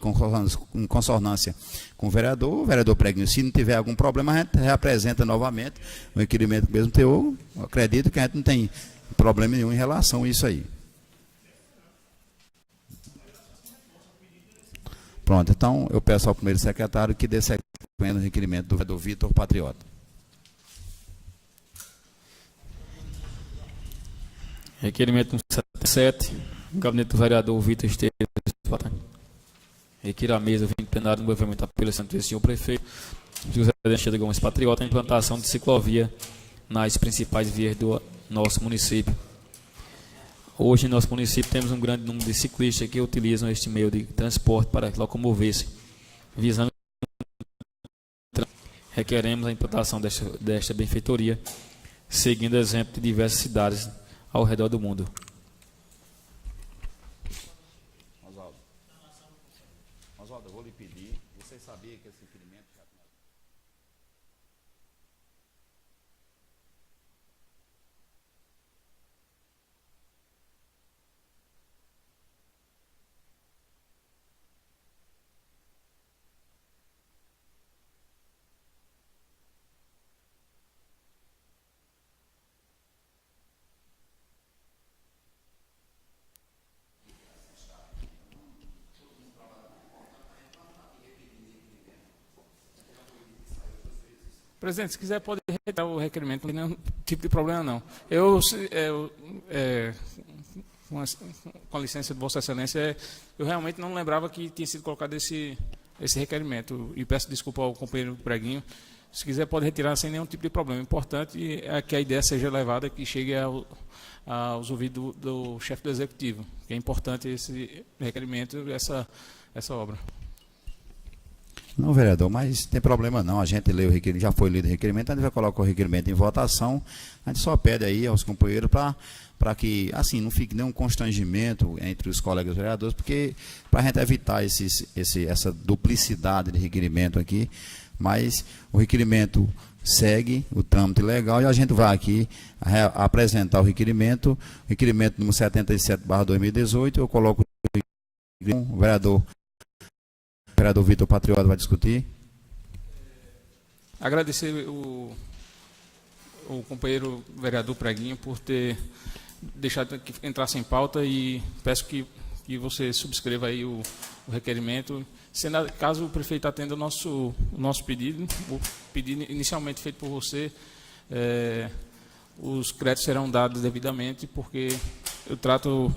consonância com o vereador Preguinho, se não tiver algum problema, a gente reapresenta novamente o requerimento com o mesmo teor. Eu acredito que a gente não tem problema nenhum em relação a isso aí. Pronto, então eu peço ao primeiro secretário que dê sequência no requerimento do vereador Vitor Patriota. Requerimento 177, gabinete do vereador Vitor Esteves. Requer a mesa, vindo plenário, no movimento pelo senhor prefeito José Dancheira Gomes Patriota, a implantação de ciclovia nas principais vias do nosso município. Hoje, em nosso município, temos um grande número de ciclistas que utilizam este meio de transporte para locomover-se. Visando, requeremos a implantação desta benfeitoria, seguindo o exemplo de diversas cidades ao redor do mundo. Oswaldo, eu vou lhe pedir, você sabia que esse requerimento já... Presidente, se quiser pode retirar o requerimento, não tem nenhum tipo de problema não. Com a licença de Vossa Excelência, eu realmente não lembrava que tinha sido colocado esse requerimento, e peço desculpa ao companheiro Preguinho. Se quiser pode retirar sem nenhum tipo de problema. O importante é que a ideia seja levada, que chegue aos ouvidos do chefe do Executivo, que é importante esse requerimento, essa obra. Não, vereador, mas tem problema não. A gente lê o requerimento, já foi lido o requerimento, a gente vai colocar o requerimento em votação. A gente só pede aí aos companheiros para que, assim, não fique nenhum constrangimento entre os colegas vereadores, porque para a gente evitar essa duplicidade de requerimento aqui, mas o requerimento segue o trâmite legal e a gente vai aqui apresentar o requerimento número 77/2018. Eu coloco o vereador Vitor Patriota vai discutir. Agradecer o companheiro vereador Preguinho por ter deixado que entrasse em pauta, e peço que você subscreva aí o requerimento. Caso o prefeito atenda o nosso pedido, o pedido inicialmente feito por você, os créditos serão dados devidamente, porque eu trato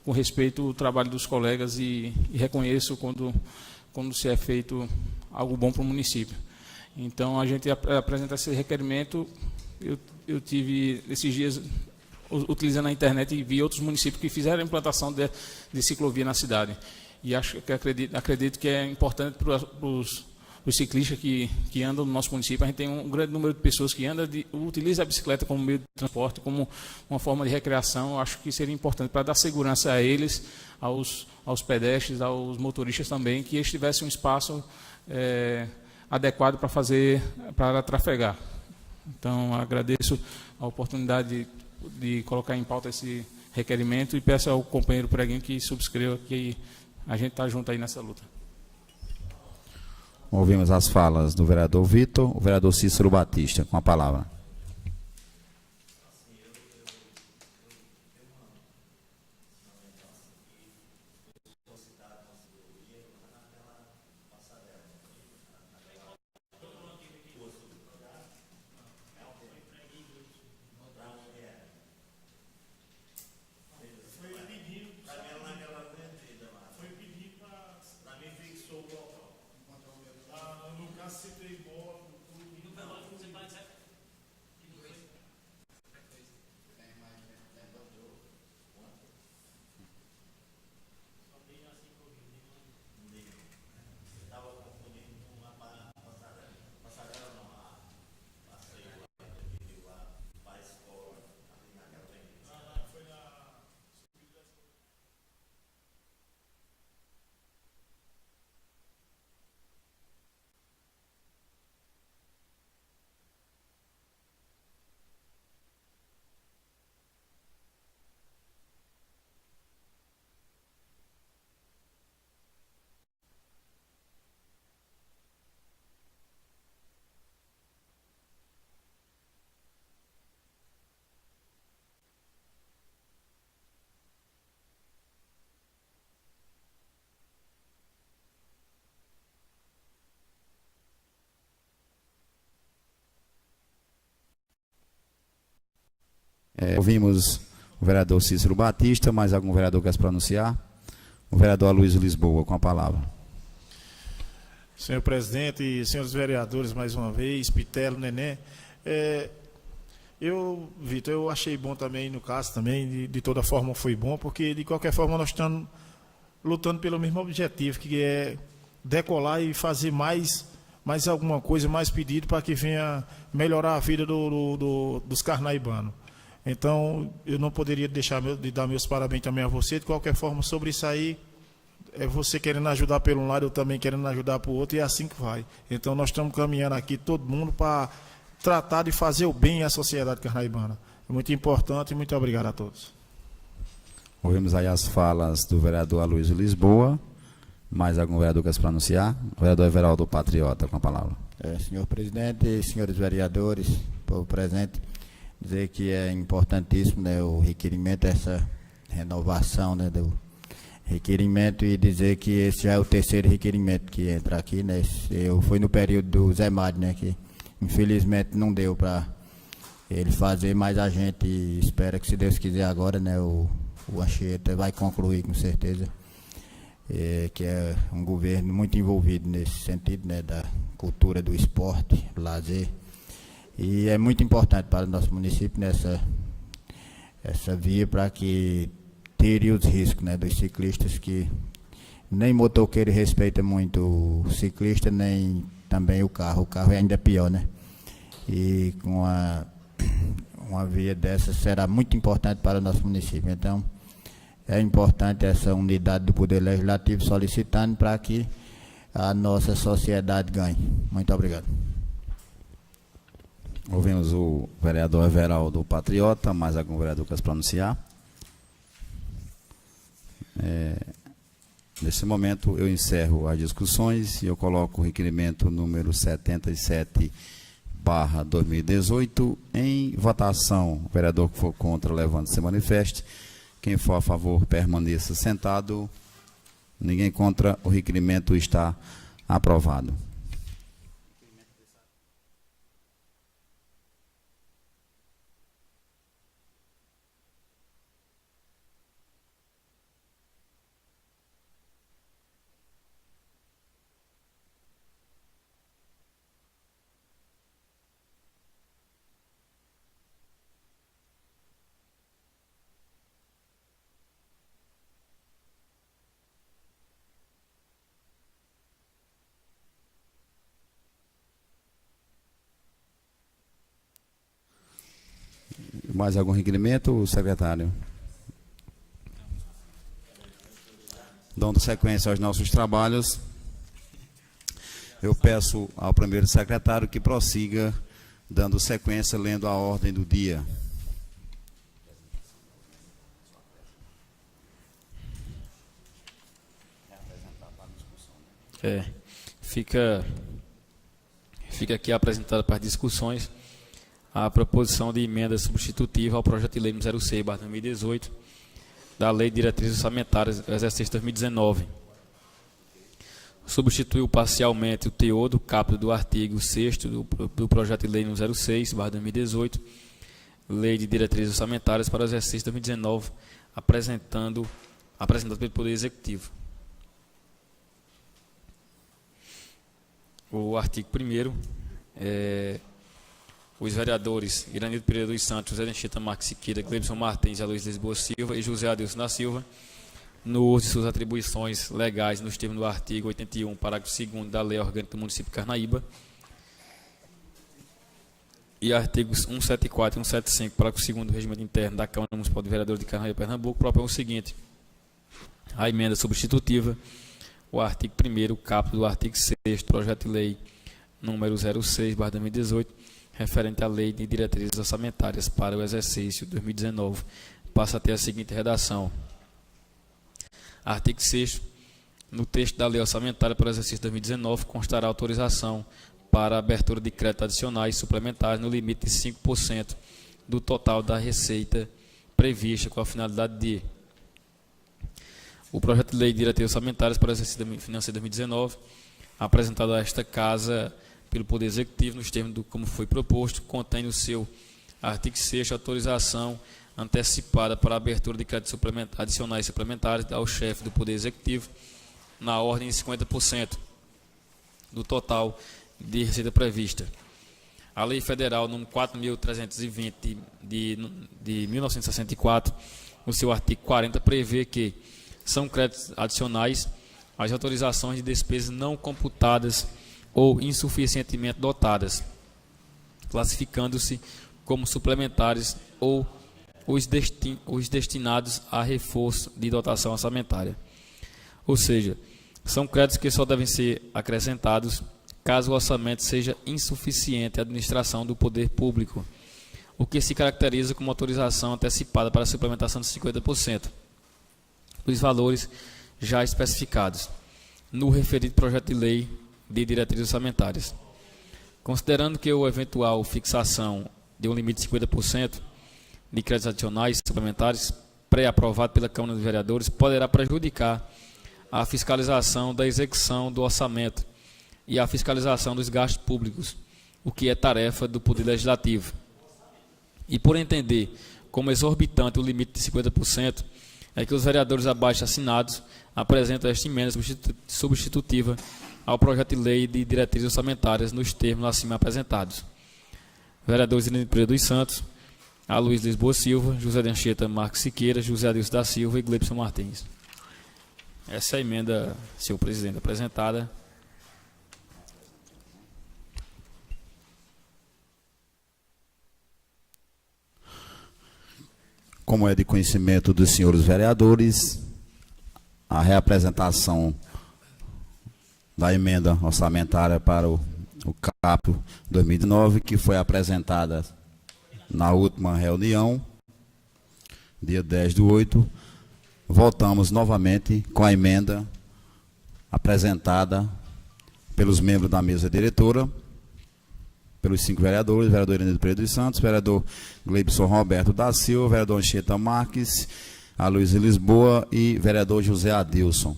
com respeito o trabalho dos colegas e reconheço quando se é feito algo bom para o município. Então, a gente apresenta esse requerimento. Eu tive, esses dias, utilizando a internet, e vi outros municípios que fizeram a implantação de ciclovia na cidade. E acredito que é importante para os ciclistas que andam no nosso município. A gente tem um grande número de pessoas que utilizam a bicicleta como meio de transporte, como uma forma de recreação. Eu acho que seria importante para dar segurança a eles, aos pedestres, aos motoristas também, que eles tivessem um espaço adequado para trafegar. Então, agradeço a oportunidade de colocar em pauta esse requerimento e peço ao companheiro Preguinho que subscreva, que a gente está junto aí nessa luta. Ouvimos as falas do vereador Vitor, o vereador Cícero Batista, com a palavra. Ouvimos o vereador Cícero Batista, mais algum vereador quer se pronunciar? O vereador Aloysio Lisboa, com a palavra. Senhor presidente e senhores vereadores, mais uma vez, Pitelo, Nenê, Vitor, eu achei bom também, no caso também, de toda forma foi bom, porque de qualquer forma nós estamos lutando pelo mesmo objetivo, que é decolar e fazer mais alguma coisa, mais pedido para que venha melhorar a vida dos carnaibanos. Então, eu não poderia deixar de dar meus parabéns também a você. De qualquer forma, sobre isso aí, é você querendo ajudar por um lado, eu também querendo ajudar por outro, e é assim que vai. Então, nós estamos caminhando aqui, todo mundo, para tratar de fazer o bem à sociedade carnaibana. É muito importante e muito obrigado a todos. Ouvimos aí as falas do vereador Aloysio Lisboa. Mais algum vereador quer se pronunciar? O vereador Everaldo Patriota, com a palavra. Senhor presidente, senhores vereadores, povo presente, dizer que é importantíssimo, né, o requerimento, essa renovação, né, do requerimento, e dizer que esse já é o terceiro requerimento que entra aqui, né. Eu fui no período do Zé Mário, né, que infelizmente não deu para ele fazer, mas a gente espera que, se Deus quiser agora, né, o Anchieta vai concluir com certeza, que é um governo muito envolvido nesse sentido, né, da cultura, do esporte, do lazer. E é muito importante para o nosso município essa via, para que tire os riscos, né, dos ciclistas, que nem motoqueiro respeita muito o ciclista, nem também o carro. O carro é ainda pior, né? E com uma via dessa será muito importante para o nosso município. Então, é importante essa unidade do Poder Legislativo solicitando para que a nossa sociedade ganhe. Muito obrigado. Ouvimos o vereador Everaldo Patriota. Mais algum vereador quer se pronunciar? Nesse momento, eu encerro as discussões e eu coloco o requerimento número 77/2018 em votação. O vereador que for contra, levante, se manifeste. Quem for a favor, permaneça sentado. Ninguém contra, o requerimento está aprovado. Mais algum requerimento, secretário? Dando sequência aos nossos trabalhos, eu peço ao primeiro secretário que prossiga, dando sequência, lendo a ordem do dia. Fica aqui apresentada para discussões a proposição de emenda substitutiva ao projeto de lei número 06/2018 da Lei de Diretrizes Orçamentárias do exercício 2019. Substituiu parcialmente o teor do caput do artigo 6º do projeto de lei número 06/2018, Lei de Diretrizes Orçamentárias para o exercício 2019, apresentado pelo Poder Executivo. O artigo 1º os vereadores Iranildo Pereira dos Santos, José de Anchieta Marques Siqueira, Cleibson Martins, Aloysio Lisboa Silva e José Adilson da Silva, no uso de suas atribuições legais nos termos do artigo 81, parágrafo 2º da Lei Orgânica do Município de Carnaíba, e artigos 174 e 175, parágrafo 2º do Regimento Interno da Câmara Municipal de Vereadores de Carnaíba, Pernambuco, propõe o seguinte: a emenda substitutiva, o artigo 1º, caput do artigo 6º, projeto de lei número 06/2018, referente à Lei de Diretrizes Orçamentárias para o exercício 2019, passa a ter a seguinte redação. Artigo 6º. No texto da Lei Orçamentária para o exercício 2019, constará autorização para a abertura de créditos adicionais e suplementares no limite de 5% do total da receita prevista, com a finalidade de: o projeto de Lei de Diretrizes Orçamentárias para o exercício financeiro 2019, apresentado a esta Casa pelo Poder Executivo, nos termos como foi proposto, contém no seu Artigo 6º, autorização antecipada para a abertura de créditos adicionais e suplementares ao chefe do Poder Executivo, na ordem de 50% do total de receita prevista. A Lei Federal número 4.320 de 1964, no seu artigo 40, prevê que são créditos adicionais as autorizações de despesas não computadas ou insuficientemente dotadas, classificando-se como suplementares ou os destinados a reforço de dotação orçamentária. Ou seja, são créditos que só devem ser acrescentados caso o orçamento seja insuficiente à administração do poder público, o que se caracteriza como autorização antecipada para a suplementação de 50% dos valores já especificados no referido projeto de lei de diretrizes orçamentárias. Considerando que a eventual fixação de um limite de 50% de créditos adicionais suplementares pré-aprovado pela Câmara dos Vereadores poderá prejudicar a fiscalização da execução do orçamento e a fiscalização dos gastos públicos, o que é tarefa do Poder Legislativo. E por entender como exorbitante o limite de 50%, é que os vereadores abaixo assinados apresentam esta emenda substitutiva ao projeto de lei de diretrizes orçamentárias nos termos acima apresentados. Vereadores Irene Pereira dos Santos, Aloysio Lisboa Silva, José de Anchieta Marques Siqueira, José Adilson da Silva e Gleibson Martins. Essa é a emenda, senhor presidente, apresentada. Como é de conhecimento dos senhores vereadores, a reapresentação da emenda orçamentária para o CAP 2009, que foi apresentada na última reunião, dia 10/8, voltamos novamente com a emenda apresentada pelos membros da mesa diretora, pelos 5 vereadores, vereador Irene Pereira dos Santos, vereador Gleibson Roberto da Silva, vereador Anchieta Marques, Aloysio Lisboa e vereador José Adilson.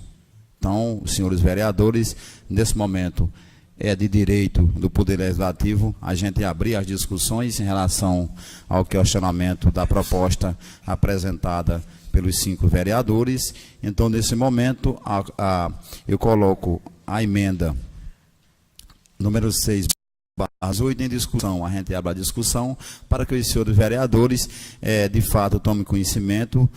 Então, senhores vereadores, nesse momento é de direito do Poder Legislativo a gente abrir as discussões em relação ao questionamento da proposta apresentada pelos 5 vereadores. Então, nesse momento, eu coloco a emenda número 6/8 em discussão. A gente abre a discussão para que os senhores vereadores, de fato, tomem conhecimento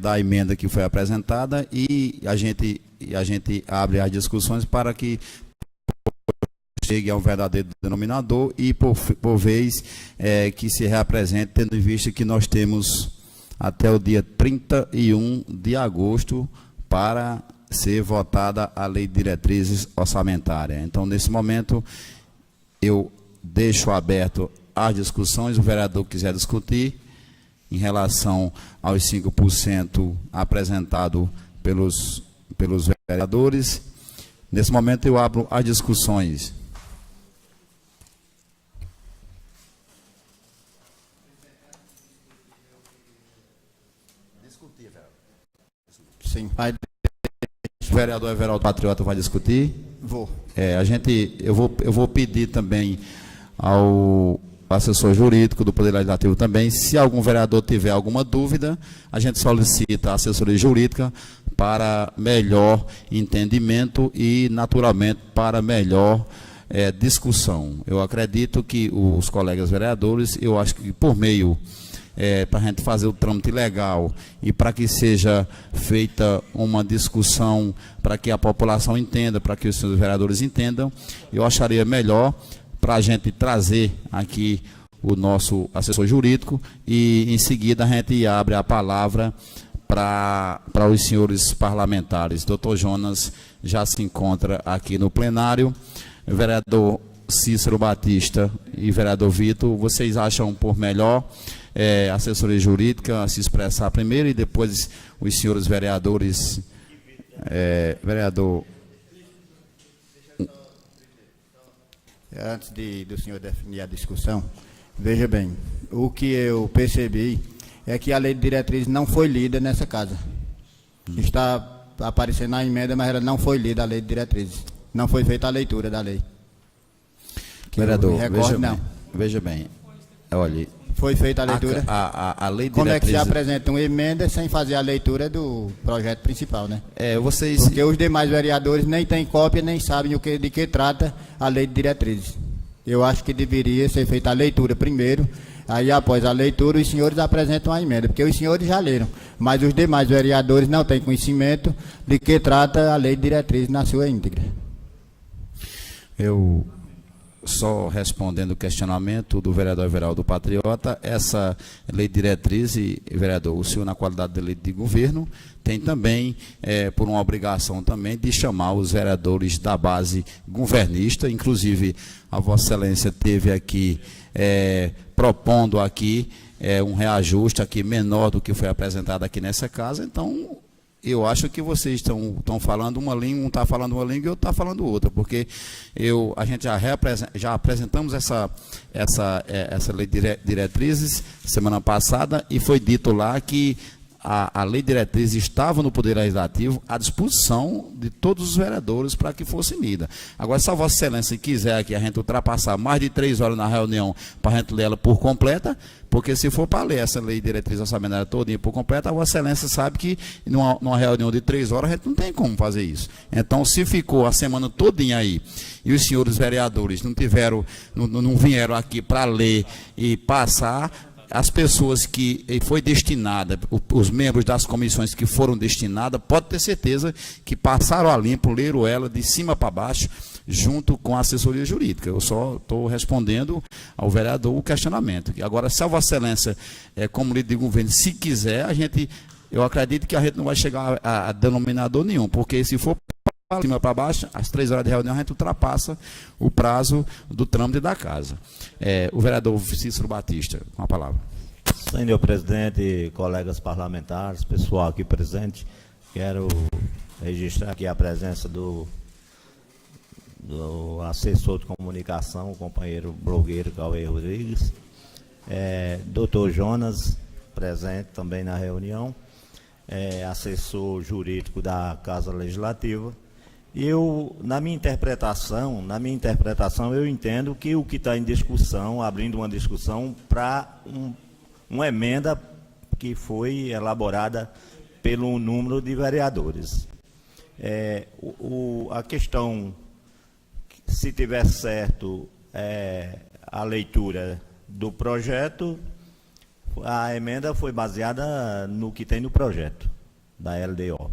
da emenda que foi apresentada e a gente abre as discussões para que chegue a um verdadeiro denominador e, por vez, que se reapresente, tendo em vista que nós temos até o dia 31 de agosto para ser votada a Lei de Diretrizes Orçamentárias. Então, nesse momento, eu deixo aberto as discussões, o vereador que quiser discutir em relação aos 5% apresentado pelos vereadores. Nesse momento eu abro as discussões. Sim. O vereador Everaldo Patriota vai discutir? Vou. Eu vou pedir também ao assessor jurídico do Poder Legislativo também, se algum vereador tiver alguma dúvida, a gente solicita a assessoria jurídica para melhor entendimento e, naturalmente, para melhor discussão. Eu acredito que os colegas vereadores, eu acho que por meio, para a gente fazer o trâmite legal e para que seja feita uma discussão, para que a população entenda, para que os senhores vereadores entendam, eu acharia melhor para a gente trazer aqui o nosso assessor jurídico e, em seguida, a gente abre a palavra para os senhores parlamentares. Doutor Jonas já se encontra aqui no plenário. Vereador Cícero Batista e vereador Vitor, vocês acham por melhor assessoria jurídica se expressar primeiro e depois os senhores vereadores, vereador... Antes do senhor definir a discussão, veja bem, o que eu percebi é que a lei de diretrizes não foi lida nessa casa. Está aparecendo na emenda, mas ela não foi lida, a lei de diretrizes. Não foi feita a leitura da lei. Vereador, veja bem, olha, Foi feita a leitura? A lei Como é que se diretriz... apresenta uma emenda sem fazer a leitura do projeto principal, né? Vocês... Porque os demais vereadores nem têm cópia, nem sabem de que trata a lei de diretrizes. Eu acho que deveria ser feita a leitura primeiro, aí após a leitura os senhores apresentam a emenda, porque os senhores já leram, mas os demais vereadores não têm conhecimento de que trata a lei de diretrizes na sua íntegra. Eu, só respondendo o questionamento do vereador Everaldo Patriota, essa lei de diretriz, e vereador, o senhor na qualidade de lei de governo, tem também, por uma obrigação também, de chamar os vereadores da base governista, inclusive a Vossa Excelência teve aqui, propondo aqui um reajuste aqui menor do que foi apresentado aqui nessa casa, então... Eu acho que vocês estão falando uma língua, um está falando uma língua e outro está falando outra, porque a gente já apresentamos essa lei de diretrizes semana passada e foi dito lá que a lei de diretrizes estava no Poder Legislativo à disposição de todos os vereadores para que fosse lida. Agora, se a Vossa Excelência quiser que a gente ultrapassar mais de 3 horas na reunião para a gente ler ela por completa, porque se for para ler essa lei de diretriz orçamentária toda por completa, a Vossa Excelência sabe que numa reunião de 3 horas a gente não tem como fazer isso. Então, se ficou a semana todinha aí e os senhores vereadores não vieram aqui para ler e passar, as pessoas que foi destinada, os membros das comissões que foram destinadas, pode ter certeza que passaram a limpo, leram ela de cima para baixo, junto com a assessoria jurídica. Eu só estou respondendo ao vereador o questionamento. Agora, se a Vossa Excelência, como líder de governo, se quiser, eu acredito que a gente não vai chegar a denominador nenhum, porque se for de cima para baixo, às 3 horas de reunião, a gente ultrapassa o prazo do trâmite da casa. O vereador Cícero Batista, com a palavra. Senhor presidente, colegas parlamentares, pessoal aqui presente, quero registrar aqui a presença do assessor de comunicação, o companheiro blogueiro Cauê Rodrigues, doutor Jonas, presente também na reunião, assessor jurídico da Casa Legislativa. Na minha interpretação, eu entendo que o que está em discussão, abrindo uma discussão para uma emenda que foi elaborada pelo número de vereadores. A questão, se tiver certo a leitura do projeto, a emenda foi baseada no que tem no projeto da LDO.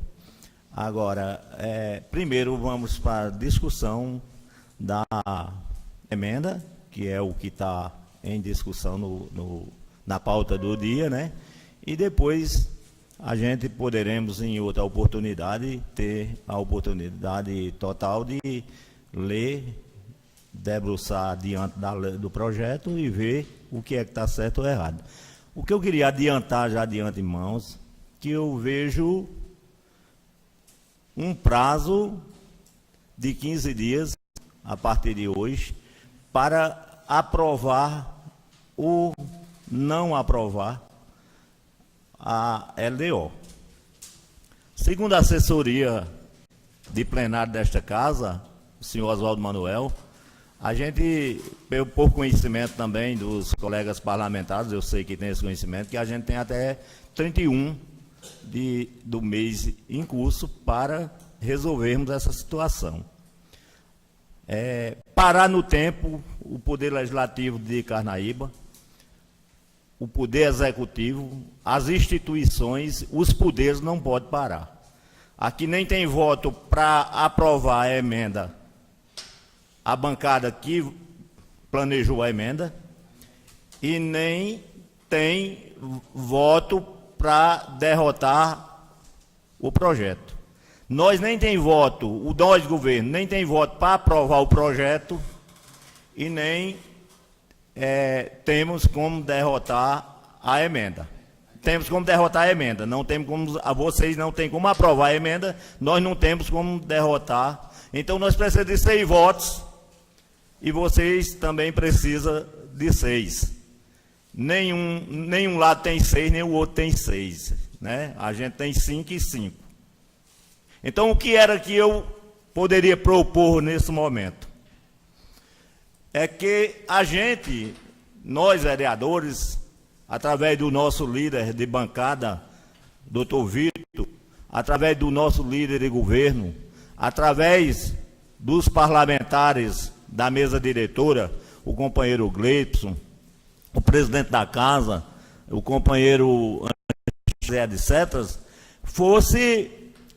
Agora, primeiro vamos para a discussão da emenda, que é o que está em discussão na pauta do dia, né? E depois a gente poderemos, em outra oportunidade, ter a oportunidade total de ler, debruçar diante do projeto e ver o que é que está certo ou errado. O que eu queria adiantar já de antemãos, que eu vejo um prazo de 15 dias, a partir de hoje, para aprovar ou não aprovar a LDO. Segundo a assessoria de plenário desta casa, o senhor Oswaldo Manuel, a gente, por conhecimento também dos colegas parlamentares, eu sei que tem esse conhecimento, que a gente tem até 31 do mês em curso para resolvermos essa situação. Parar no tempo o Poder Legislativo de Carnaíba, o Poder Executivo, as instituições, os poderes não podem parar. Aqui nem tem voto para aprovar a emenda, a bancada que planejou a emenda, e nem tem voto para derrotar o projeto. Nós nem tem voto, nós, governo, nem tem voto para aprovar o projeto e nem temos como derrotar a emenda. Temos como derrotar a emenda, não temos como, vocês não têm como aprovar a emenda, nós não temos como derrotar. Então nós precisamos de 6 votos e vocês também precisam de 6. Nenhum lado tem 6, nem o outro tem 6, né? A gente tem 5 e 5. Então, o que era que eu poderia propor nesse momento? É que a gente, nós vereadores, através do nosso líder de bancada, doutor Vitor, através do nosso líder de governo, através dos parlamentares da mesa diretora, o companheiro Gleidson, o presidente da casa, o companheiro José de Setas, fosse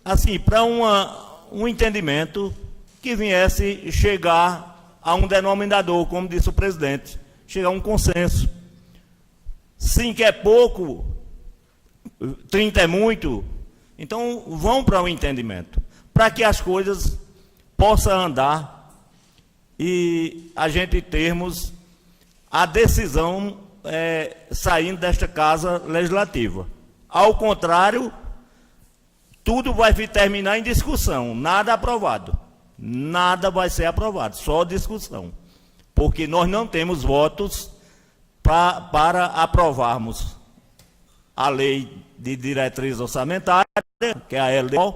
assim para um entendimento que viesse chegar a um denominador, como disse o presidente, chegar a um consenso. 5 é pouco, 30 é muito, então vão para um entendimento, para que as coisas possam andar e a gente termos a decisão saindo desta casa legislativa. Ao contrário, tudo vai terminar em discussão, nada aprovado. Nada vai ser aprovado, só discussão. Porque nós não temos votos para aprovarmos a lei de diretriz orçamentária, que é a LDO,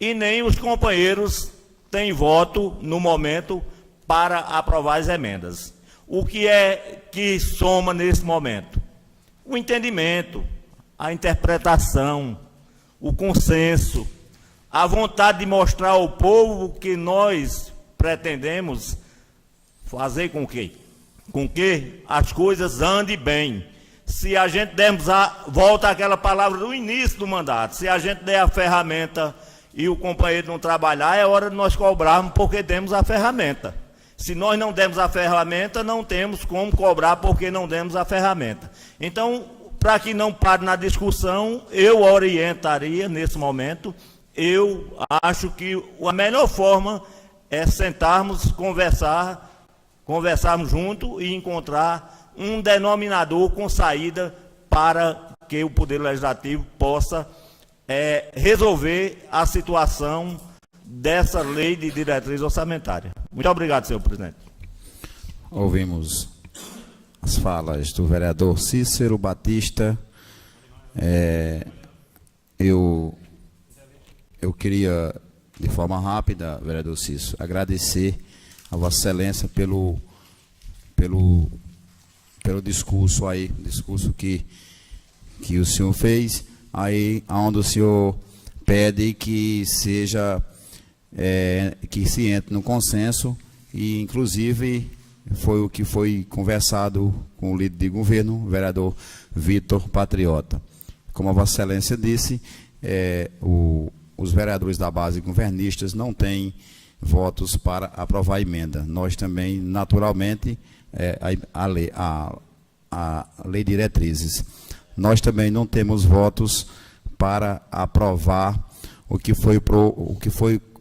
e nem os companheiros têm voto no momento para aprovar as emendas. O que é que soma nesse momento? O entendimento, a interpretação, o consenso, a vontade de mostrar ao povo que nós pretendemos fazer com que as coisas andem bem. Se a gente dermos volta àquela palavra do início do mandato, se a gente der a ferramenta e o companheiro não trabalhar, é hora de nós cobrarmos porque demos a ferramenta. Se nós não demos a ferramenta, não temos como cobrar porque não demos a ferramenta. Então, para que não pare na discussão, eu orientaria nesse momento, eu acho que a melhor forma é sentarmos, conversarmos junto e encontrar um denominador com saída para que o Poder Legislativo possa resolver a situação dessa lei de diretriz orçamentária. Muito obrigado, senhor presidente. Ouvimos as falas do vereador Cícero Batista. Eu queria, de forma rápida, vereador Cícero, agradecer a Vossa Excelência pelo discurso aí, discurso que o senhor fez, aí onde o senhor pede que seja, que se entre no consenso, e inclusive foi o que foi conversado com o líder de governo, o vereador Vitor Patriota. Como a Vossa Excelência disse, os vereadores da base governistas não têm votos para aprovar a emenda. Nós também, naturalmente, a lei de diretrizes. Nós também não temos votos para aprovar o que foi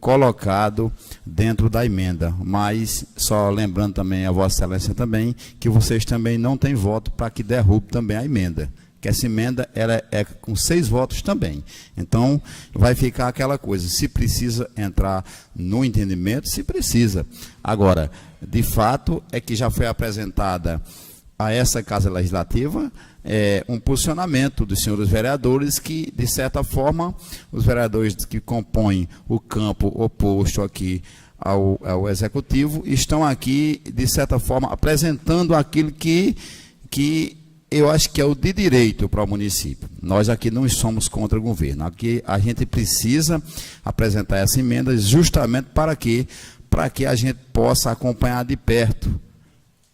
colocado dentro da emenda, mas só lembrando também a Vossa Excelência também que vocês também não têm voto para que derrube também a emenda, que essa emenda ela é com 6 votos também. Então vai ficar aquela coisa, se precisa entrar no entendimento, se precisa. Agora, de fato, é que já foi apresentada a essa Casa Legislativa um posicionamento dos senhores vereadores que, de certa forma, os vereadores que compõem o campo oposto aqui ao Executivo estão aqui, de certa forma, apresentando aquilo que eu acho que é o de direito para o município. Nós aqui não somos contra o governo. Aqui a gente precisa apresentar essa emenda justamente para que a gente possa acompanhar de perto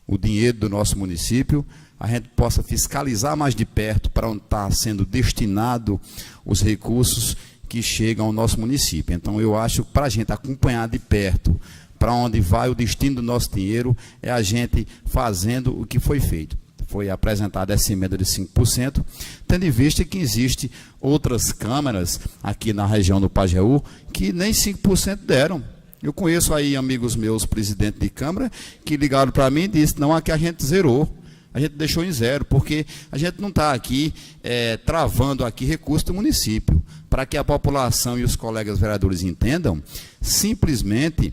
o dinheiro do nosso município, a gente possa fiscalizar mais de perto para onde está sendo destinado os recursos que chegam ao nosso município. Então, eu acho que para a gente acompanhar de perto para onde vai o destino do nosso dinheiro, é a gente fazendo o que foi feito. Foi apresentada essa emenda de 5%, tendo em vista que existe outras câmaras aqui na região do Pajeú que nem 5% deram. Eu conheço aí amigos meus, presidente de Câmara, que ligaram para mim e disseram, não, aqui a gente zerou, a gente deixou em zero, porque a gente não está aqui travando aqui recurso do município. Para que a população e os colegas vereadores entendam, simplesmente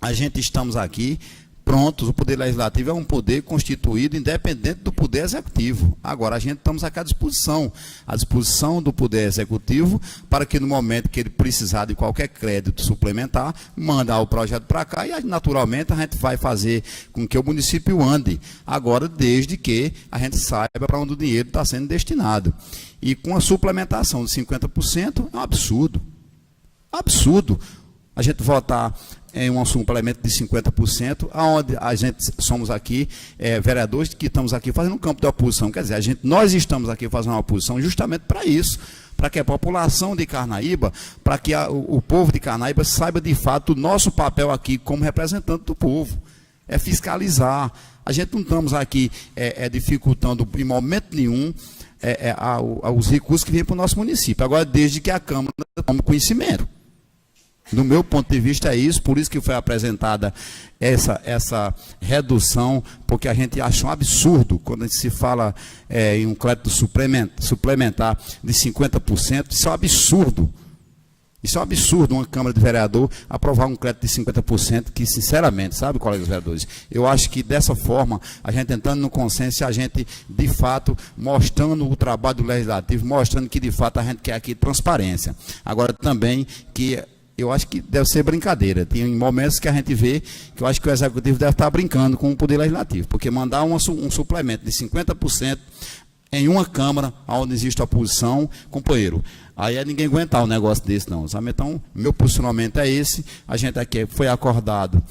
a gente estamos aqui prontos. O Poder Legislativo é um poder constituído independente do Poder Executivo. Agora, a gente estamos aqui à disposição do Poder Executivo, para que no momento que ele precisar de qualquer crédito suplementar, mandar o projeto para cá e, naturalmente, a gente vai fazer com que o município ande. Agora, desde que a gente saiba para onde o dinheiro está sendo destinado. E com a suplementação de 50% é um absurdo. Absurdo. A gente votar em um suplemento de 50%, onde a gente somos aqui vereadores que estamos aqui fazendo um campo de oposição. Quer dizer, nós estamos aqui fazendo uma oposição justamente para isso, para que a população de Carnaíba, para que o povo de Carnaíba saiba de fato o nosso papel aqui como representante do povo. É fiscalizar. A gente não estamos aqui dificultando em momento nenhum os recursos que vêm para o nosso município. Agora, desde que a Câmara tome conhecimento. Do meu ponto de vista é isso, por isso que foi apresentada essa redução, porque a gente acha um absurdo quando a gente se fala em um crédito suplementar de 50%, isso é um absurdo. Isso é um absurdo, uma Câmara de Vereador aprovar um crédito de 50%, que, sinceramente, sabe, colegas vereadores, eu acho que dessa forma, a gente entrando no consenso, a gente, de fato, mostrando o trabalho do Legislativo, mostrando que, de fato, a gente quer aqui transparência. Agora, também, que eu acho que deve ser brincadeira. Tem momentos que a gente vê que eu acho que o Executivo deve estar brincando com o Poder Legislativo, porque mandar um suplemento de 50% em uma Câmara, onde existe oposição, companheiro, aí é ninguém aguentar um negócio desse, não, sabe? Então, meu posicionamento é esse. A gente aqui foi acordado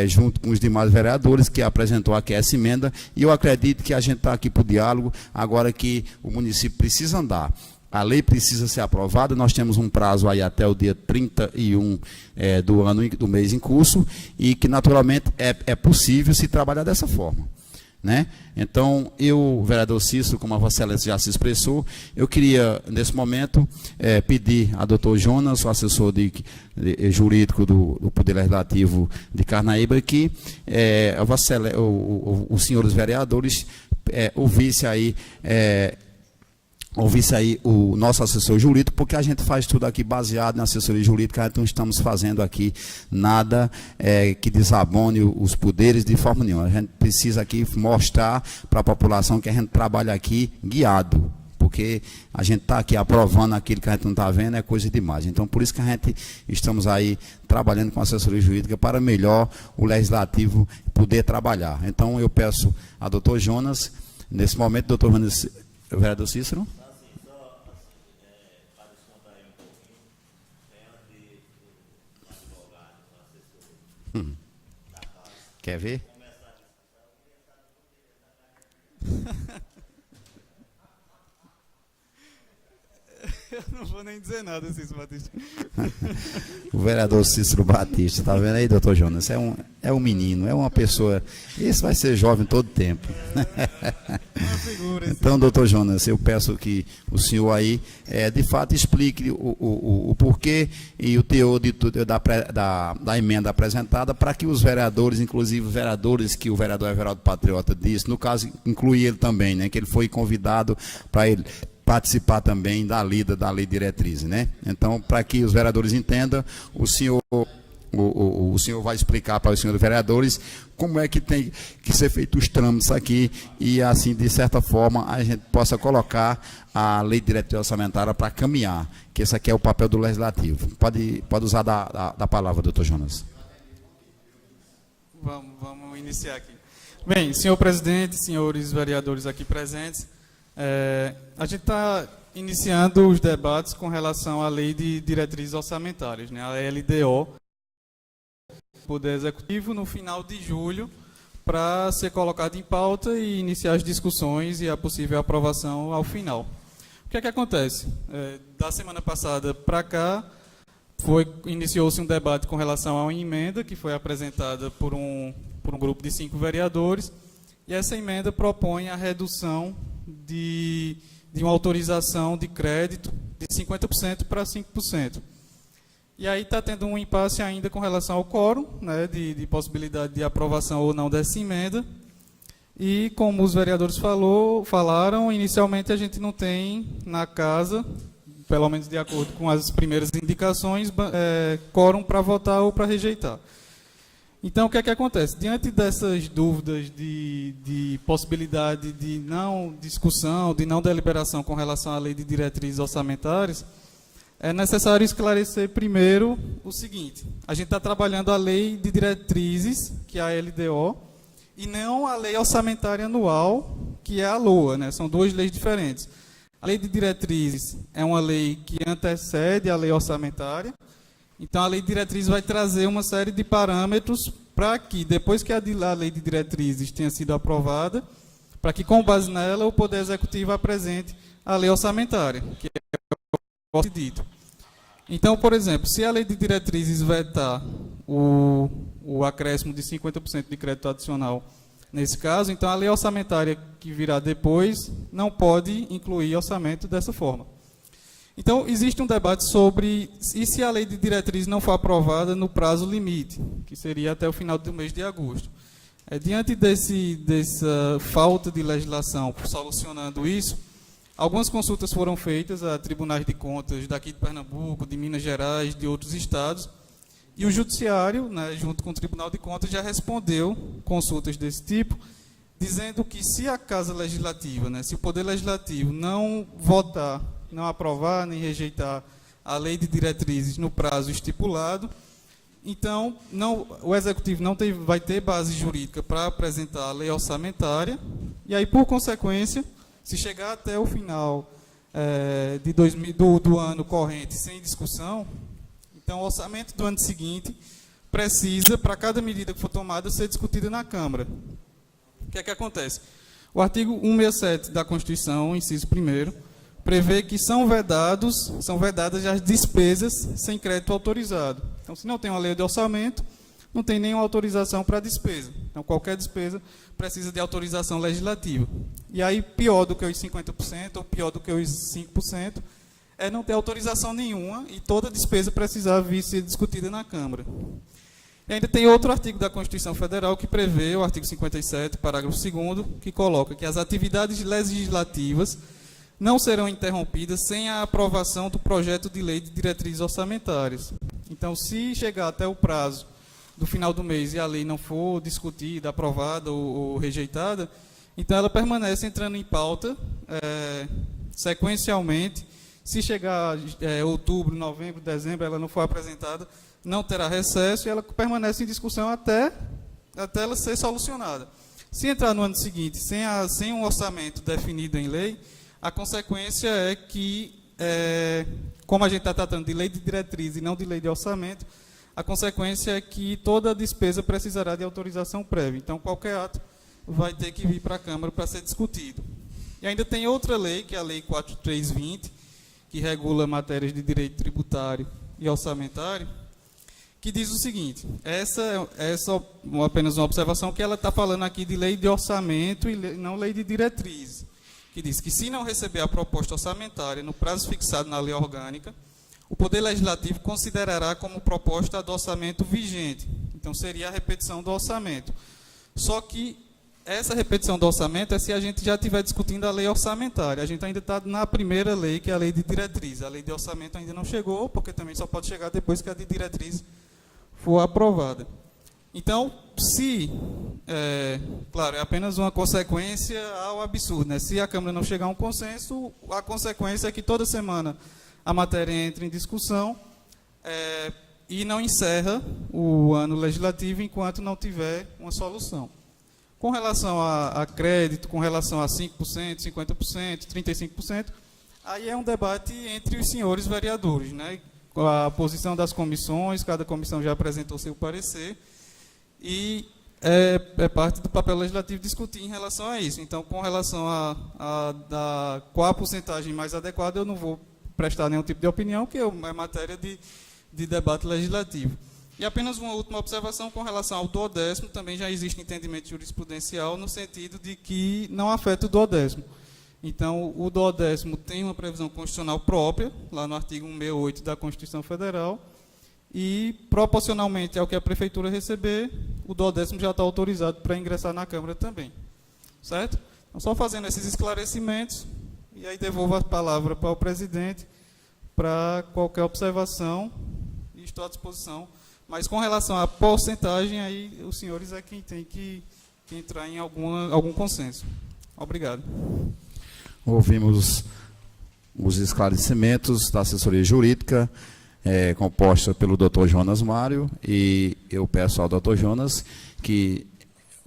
junto com os demais vereadores que apresentou aqui essa emenda, e eu acredito que a gente está aqui para o diálogo, agora que o município precisa andar. A lei precisa ser aprovada, nós temos um prazo aí até o dia 31 do mês em curso, e que naturalmente é possível se trabalhar dessa forma. Né? Então, eu, vereador Cícero, como a Vossa Excelência já se expressou, eu queria, nesse momento, pedir a doutor Jonas, o assessor jurídico do Poder Legislativo de Carnaíba, que os senhores vereadores ouvisse aí o nosso assessor jurídico, porque a gente faz tudo aqui baseado na assessoria jurídica, então estamos fazendo aqui nada que desabone os poderes de forma nenhuma. A gente precisa aqui mostrar para a população que a gente trabalha aqui guiado, porque a gente está aqui aprovando aquilo que a gente não está vendo, é coisa demais. Então, por isso que a gente estamos aí trabalhando com a assessoria jurídica para melhor o Legislativo poder trabalhar. Então, eu peço a doutor Jonas, nesse momento, doutor Jonas, vereador Cícero. Quer ver? Eu não vou nem dizer nada, Cícero Batista. O vereador Cícero Batista, tá vendo aí, doutor Jonas? É um menino, é uma pessoa. Esse vai ser jovem todo tempo. Uma figura, então, doutor Jonas, eu peço que o senhor aí, de fato, explique o porquê e o teor da emenda apresentada, para que os vereadores, inclusive os vereadores que o vereador Everaldo Patriota disse, no caso, inclui ele também, né, que ele foi convidado para ele participar também da lida da lei diretriz, né? Então, para que os vereadores entendam, o senhor vai explicar para os senhores vereadores como é que tem que ser feito os trâmites aqui, e assim, de certa forma, a gente possa colocar a lei diretriz orçamentária para caminhar, que esse aqui é o papel do Legislativo. Pode usar da palavra, doutor Jonas. Vamos iniciar aqui. Bem, senhor presidente, senhores vereadores aqui presentes, a gente está iniciando os debates com relação à Lei de Diretrizes Orçamentárias, né, a LDO, Poder Executivo, no final de julho, para ser colocado em pauta e iniciar as discussões e a possível aprovação ao final. O que é que acontece? Da semana passada para cá, iniciou-se um debate com relação a uma emenda que foi apresentada por um grupo de 5 vereadores, e essa emenda propõe a redução de uma autorização de crédito de 50% para 5%. E aí está tendo um impasse ainda com relação ao quórum, né, de possibilidade de aprovação ou não dessa emenda. E, como os vereadores falaram, inicialmente a gente não tem na casa, pelo menos de acordo com as primeiras indicações, quórum para votar ou para rejeitar. Então, o que é que acontece? Diante dessas dúvidas de possibilidade de não discussão, de não deliberação com relação à lei de diretrizes orçamentárias, é necessário esclarecer primeiro o seguinte: a gente está trabalhando a lei de diretrizes, que é a LDO, e não a lei orçamentária anual, que é a LOA, né? São duas leis diferentes. A lei de diretrizes é uma lei que antecede a lei orçamentária. Então, a lei de diretrizes vai trazer uma série de parâmetros para que, depois que a lei de diretrizes tenha sido aprovada, para que, com base nela, o Poder Executivo apresente a lei orçamentária, que é o dito. Então, por exemplo, se a lei de diretrizes vetar o acréscimo de 50% de crédito adicional nesse caso, então a lei orçamentária que virá depois não pode incluir orçamento dessa forma. Então, existe um debate sobre e se a lei de diretrizes não for aprovada no prazo limite, que seria até o final do mês de agosto. Diante dessa falta de legislação solucionando isso, algumas consultas foram feitas a tribunais de contas daqui de Pernambuco, de Minas Gerais, de outros estados, e o Judiciário, né, junto com o Tribunal de Contas, já respondeu consultas desse tipo, dizendo que se a Casa Legislativa, né, se o Poder Legislativo não votar, não aprovar nem rejeitar a lei de diretrizes no prazo estipulado, então o Executivo não vai ter base jurídica para apresentar a lei orçamentária, e aí, por consequência, se chegar até o final do ano corrente sem discussão, então o orçamento do ano seguinte precisa, para cada medida que for tomada, ser discutida na Câmara. O que é que acontece? O artigo 167 da Constituição, inciso 1º, prevê que são vedadas as despesas sem crédito autorizado. Então, se não tem uma lei de orçamento, não tem nenhuma autorização para despesa. Então, qualquer despesa precisa de autorização legislativa. E aí, pior do que os 50%, ou pior do que os 5%, é não ter autorização nenhuma e toda despesa precisar vir ser discutida na Câmara. E ainda tem outro artigo da Constituição Federal que prevê, o artigo 57, parágrafo 2º, que coloca que as atividades legislativas não serão interrompidas sem a aprovação do projeto de lei de diretrizes orçamentárias. Então, se chegar até o prazo do final do mês e a lei não for discutida, aprovada ou rejeitada, então ela permanece entrando em pauta sequencialmente. Se chegar outubro, novembro, dezembro, ela não for apresentada, não terá recesso e ela permanece em discussão até ela ser solucionada. Se entrar no ano seguinte sem um orçamento definido em lei, a consequência é que, como a gente está tratando de lei de diretriz e não de lei de orçamento, a consequência é que toda despesa precisará de autorização prévia. Então, qualquer ato vai ter que vir para a Câmara para ser discutido. E ainda tem outra lei, que é a Lei 4320, que regula matérias de direito tributário e orçamentário, que diz o seguinte: essa é só apenas uma observação, que ela está falando aqui de lei de orçamento e não lei de diretrizes, que diz que, se não receber a proposta orçamentária no prazo fixado na lei orgânica, o Poder Legislativo considerará como proposta a do orçamento vigente. Então, seria a repetição do orçamento. Só que essa repetição do orçamento é se a gente já estiver discutindo a lei orçamentária. A gente ainda está na primeira lei, que é a lei de diretriz. A lei de orçamento ainda não chegou, porque também só pode chegar depois que a de diretriz for aprovada. Então, claro, é apenas uma consequência ao absurdo, né? Se a Câmara não chegar a um consenso, a consequência é que toda semana a matéria entra em discussão e não encerra o ano legislativo enquanto não tiver uma solução. Com relação a crédito, com relação a 5%, 50%, 35%, aí é um debate entre os senhores vereadores, né? A posição das comissões, cada comissão já apresentou seu parecer, e é parte do papel legislativo discutir em relação a isso. Então, com relação a qual a porcentagem mais adequada, eu não vou prestar nenhum tipo de opinião, que é matéria de debate legislativo. E apenas uma última observação com relação ao duodécimo, também já existe entendimento jurisprudencial no sentido de que não afeta o duodécimo. Então, o duodécimo tem uma previsão constitucional própria, lá no artigo 168 da Constituição Federal, e, proporcionalmente ao que a Prefeitura receber, o duodécimo já está autorizado para ingressar na Câmara também. Certo? Então, só fazendo esses esclarecimentos, e aí devolvo a palavra para o presidente para qualquer observação, e estou à disposição. Mas com relação à porcentagem, aí os senhores é quem tem que entrar em algum consenso. Obrigado. Ouvimos os esclarecimentos da assessoria jurídica, composta pelo Dr. Jonas Mário, e eu peço ao Dr. Jonas que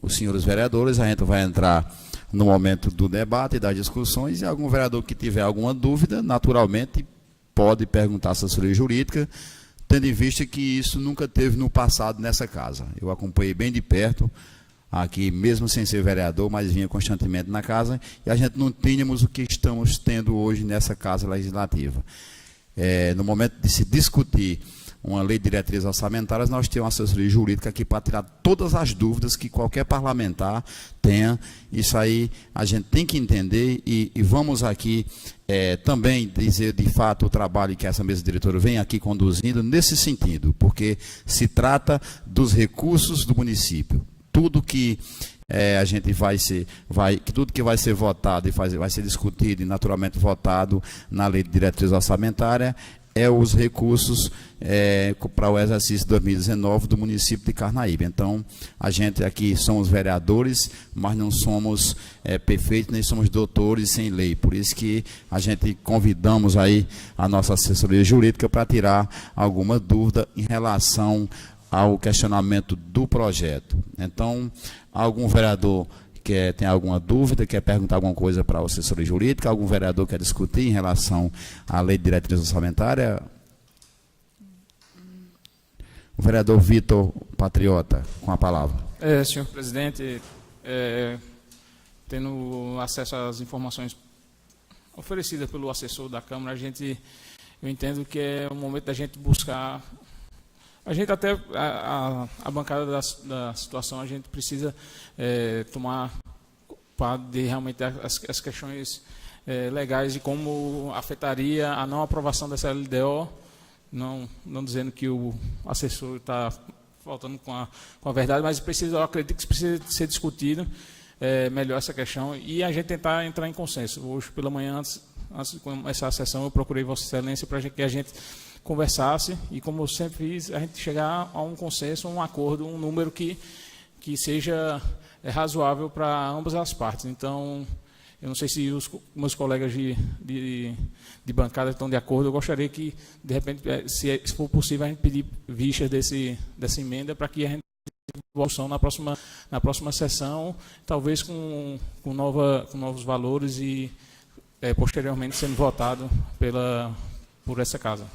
os senhores vereadores, a gente vai entrar no momento do debate e das discussões, e algum vereador que tiver alguma dúvida, naturalmente, pode perguntar à assessoria jurídica, tendo em vista que isso nunca teve no passado nessa casa. Eu acompanhei bem de perto, aqui, mesmo sem ser vereador, mas vinha constantemente na casa, e a gente não tínhamos o que estamos tendo hoje nessa casa legislativa. No momento de se discutir uma lei de diretrizes orçamentárias, nós temos uma assessoria jurídica aqui para tirar todas as dúvidas que qualquer parlamentar tenha. Isso aí a gente tem que entender, e vamos aqui também dizer de fato o trabalho que essa mesa diretora vem aqui conduzindo nesse sentido, porque se trata dos recursos do município. Tudo que a gente tudo que vai ser votado e vai ser discutido e naturalmente votado na lei de diretriz orçamentária os recursos para o exercício 2019 do município de Carnaíba. Então, a gente aqui somos vereadores, mas não somos perfeitos, nem somos doutores sem lei. Por isso que a gente convidamos aí a nossa assessoria jurídica para tirar alguma dúvida em relação ao questionamento do projeto. Então, algum vereador tem alguma dúvida, quer perguntar alguma coisa para a assessoria jurídica, algum vereador quer discutir em relação à lei de diretriz orçamentária? O vereador Vitor Patriota, com a palavra. Senhor presidente, tendo acesso às informações oferecidas pelo assessor da Câmara, eu entendo que é o momento da gente buscar. A gente até, a bancada da situação, a gente precisa tomar de realmente as questões legais de como afetaria a não aprovação dessa LDO, não dizendo que o assessor está faltando com a verdade, mas eu acredito que precisa ser discutido melhor essa questão e a gente tentar entrar em consenso. Hoje pela manhã, antes de começar a sessão, eu procurei Vossa Excelência para que a gente conversasse e, como eu sempre fiz, a gente chegar a um consenso, um acordo, um número que seja razoável para ambas as partes. Então, eu não sei se os meus colegas de bancada estão de acordo. Eu gostaria que, de repente, se for possível, a gente pedir vistas dessa emenda para que a gente tenha evolução na próxima sessão, talvez com novos valores e, posteriormente, sendo votado por essa casa.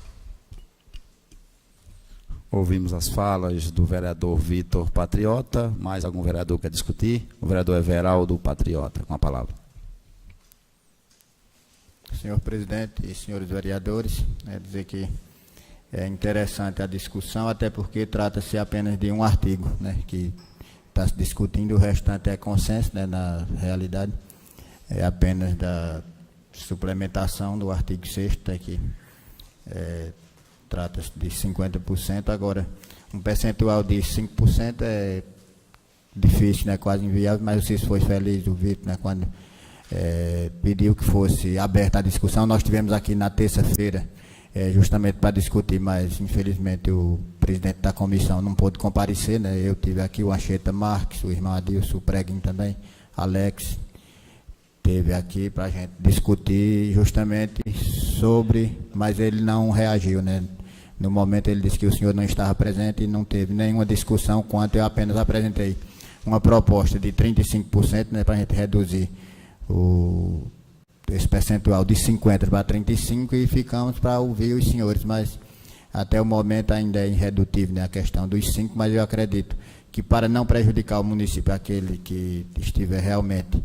Ouvimos as falas do vereador Vitor Patriota. Mais algum vereador quer discutir? O vereador Everaldo Patriota, com a palavra. Senhor presidente e senhores vereadores, dizer que é interessante a discussão, até porque trata-se apenas de um artigo, que está se discutindo, o restante é consenso, na realidade, é apenas da suplementação do artigo 6º, que trata-se de 50%, agora um percentual de 5% é difícil, quase inviável, mas vocês foram felizes, o Vitor, quando pediu que fosse aberta a discussão. Nós tivemos aqui na terça-feira, justamente para discutir, mas infelizmente o presidente da comissão não pôde comparecer, eu tive aqui o Anchieta Marques, o irmão Adilson, o Preguinho também, Alex, teve aqui para a gente discutir justamente sobre, mas ele não reagiu, No momento ele disse que o senhor não estava presente e não teve nenhuma discussão, quanto eu apenas apresentei uma proposta de 35%, para a gente reduzir esse percentual de 50% para 35% e ficamos para ouvir os senhores, mas até o momento ainda é irredutível a questão dos 5%, mas eu acredito que para não prejudicar o município, aquele que estiver realmente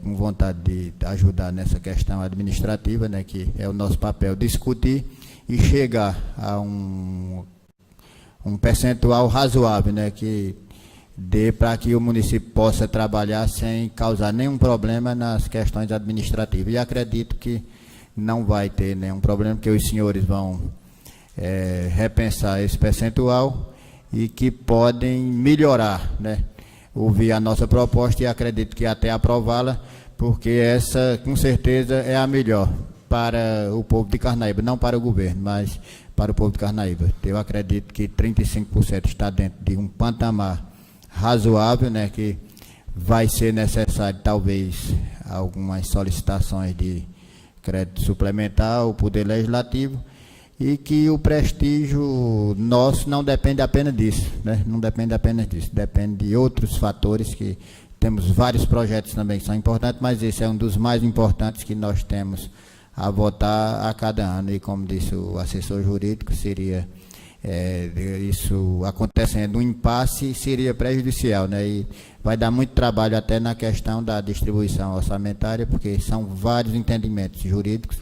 com vontade de ajudar nessa questão administrativa, que é o nosso papel, discutir e chegar a um percentual razoável, que dê para que o município possa trabalhar sem causar nenhum problema nas questões administrativas. E acredito que não vai ter nenhum problema, porque os senhores vão repensar esse percentual e que podem melhorar, ouvir a nossa proposta e acredito que até aprová-la, porque essa, com certeza, é a melhor para o povo de Carnaíba, não para o governo, mas para o povo de Carnaíba. Eu acredito que 35% está dentro de um patamar razoável, né, que vai ser necessário talvez algumas solicitações de crédito suplementar ao Poder Legislativo, e que o prestígio nosso não depende apenas disso, né? Não depende apenas disso, depende de outros fatores, que temos vários projetos também que são importantes, mas esse é um dos mais importantes que nós temos a votar a cada ano, e como disse o assessor jurídico, seria isso acontecendo um impasse, seria prejudicial, né? E vai dar muito trabalho até na questão da distribuição orçamentária, porque são vários entendimentos jurídicos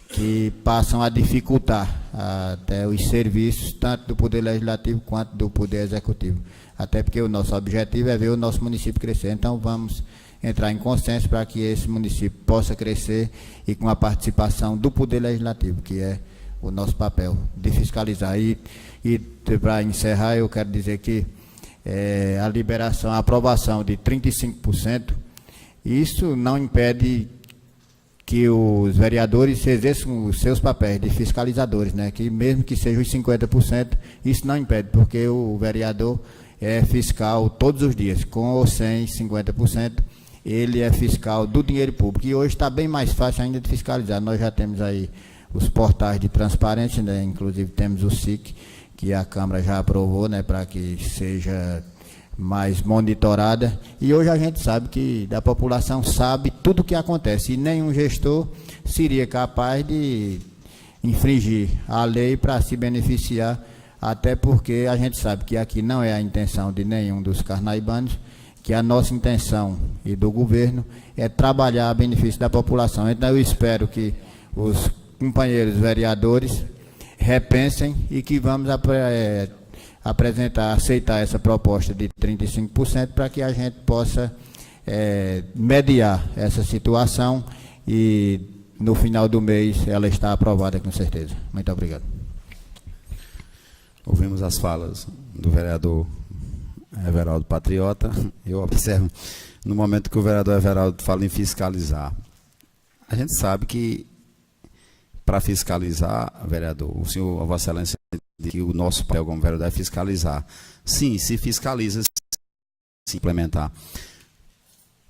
que passam a dificultar até os serviços, tanto do Poder Legislativo quanto do Poder Executivo. Até porque o nosso objetivo é ver o nosso município crescer. Então, vamos entrar em consenso para que esse município possa crescer, e com a participação do Poder Legislativo, que é o nosso papel de fiscalizar. E para encerrar, eu quero dizer que a liberação, a aprovação de 35%, isso não impede que os vereadores exerçam os seus papéis de fiscalizadores, né? Que mesmo que sejam os 50%, isso não impede, porque o vereador é fiscal todos os dias, com ou sem 50%, ele é fiscal do dinheiro público. E hoje está bem mais fácil ainda de fiscalizar. Nós já temos aí os portais de transparência, né? Inclusive temos o SIC, que a Câmara já aprovou, né, para que seja mais monitorada, e hoje a gente sabe que a população sabe tudo o que acontece, e nenhum gestor seria capaz de infringir a lei para se beneficiar, até porque a gente sabe que aqui não é a intenção de nenhum dos carnaibanos, que a nossa intenção e do governo é trabalhar a benefício da população. Então eu espero que os companheiros vereadores repensem, e que vamos aceitar essa proposta de 35%, para que a gente possa mediar essa situação, e no final do mês ela está aprovada com certeza. Muito obrigado. Ouvimos as falas do vereador Everaldo Patriota. Eu observo, no momento que o vereador Everaldo fala em fiscalizar, a gente sabe que para fiscalizar, vereador, o senhor, a Vossa Excelência, que o nosso papel como vereador é fiscalizar. Sim, se fiscaliza, se implementar.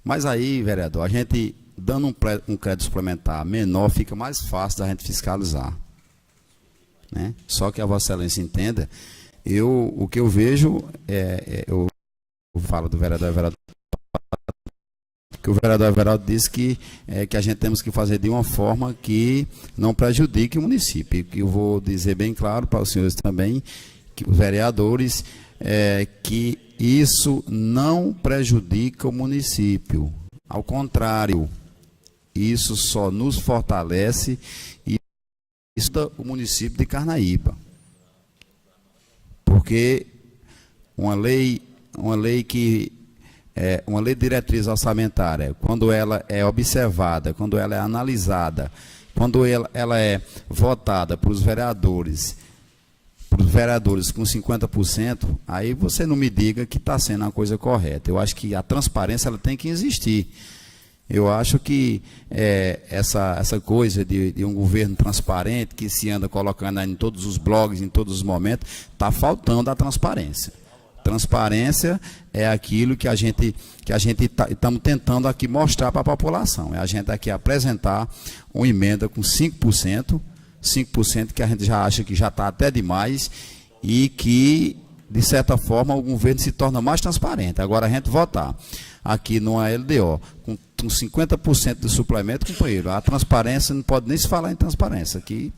Mas aí, vereador, a gente dando um crédito suplementar menor, fica mais fácil da gente fiscalizar, né? Só que a Vossa Excelência entenda, o que eu vejo, eu falo do vereador Everaldo, que o vereador Everaldo disse que a gente temos que fazer de uma forma que não prejudique o município. Eu vou dizer bem claro para os senhores também, que os vereadores, que isso não prejudica o município. Ao contrário, isso só nos fortalece e isso o município de Carnaíba. Porque uma lei que uma lei de diretriz orçamentária, quando ela é observada, quando ela é analisada, quando ela é votada para os vereadores com 50%, aí você não me diga que está sendo uma coisa correta. Eu acho que a transparência ela tem que existir. Eu acho que essa coisa de um governo transparente, que se anda colocando aí em todos os blogs, em todos os momentos, está faltando a transparência. Transparência é aquilo que a gente estamos tentando aqui mostrar para a população. É a gente aqui apresentar uma emenda com 5%, que a gente já acha que já está até demais, e que, de certa forma, o governo se torna mais transparente. Agora, a gente votar aqui numa LDO com 50% de suplemento, companheiro, a transparência, não pode nem se falar em transparência aqui.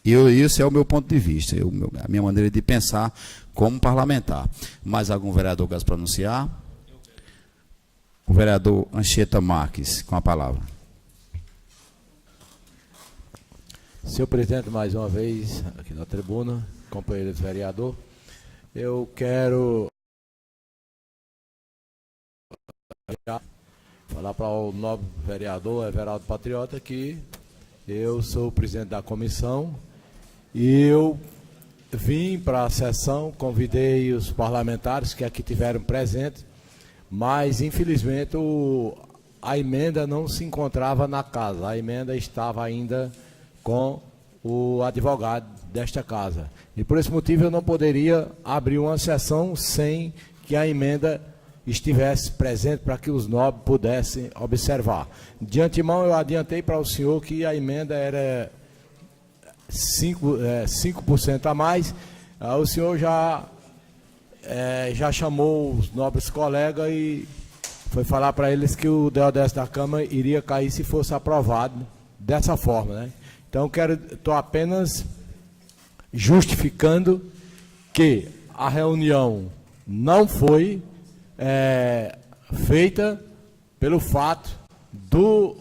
Esse é o meu ponto de vista, a minha maneira de pensar como parlamentar. Mais algum vereador quer se pronunciar? O vereador Anchieta Marques, com a palavra. Senhor presidente, mais uma vez, aqui na tribuna, companheiros vereador, eu quero falar para o novo vereador Everaldo Patriota que eu sou o presidente da comissão e eu vim para a sessão, convidei os parlamentares que aqui tiveram presentes, mas infelizmente a emenda não se encontrava na casa, a emenda estava ainda com o advogado desta casa. E por esse motivo eu não poderia abrir uma sessão sem que a emenda estivesse presente para que os nobres pudessem observar. De antemão eu adiantei para o senhor que a emenda era 5% a mais. O senhor já chamou os nobres colegas e foi falar para eles que o DO10 da Câmara iria cair se fosse aprovado dessa forma, né? Então, estou apenas justificando que a reunião não foi feita pelo fato do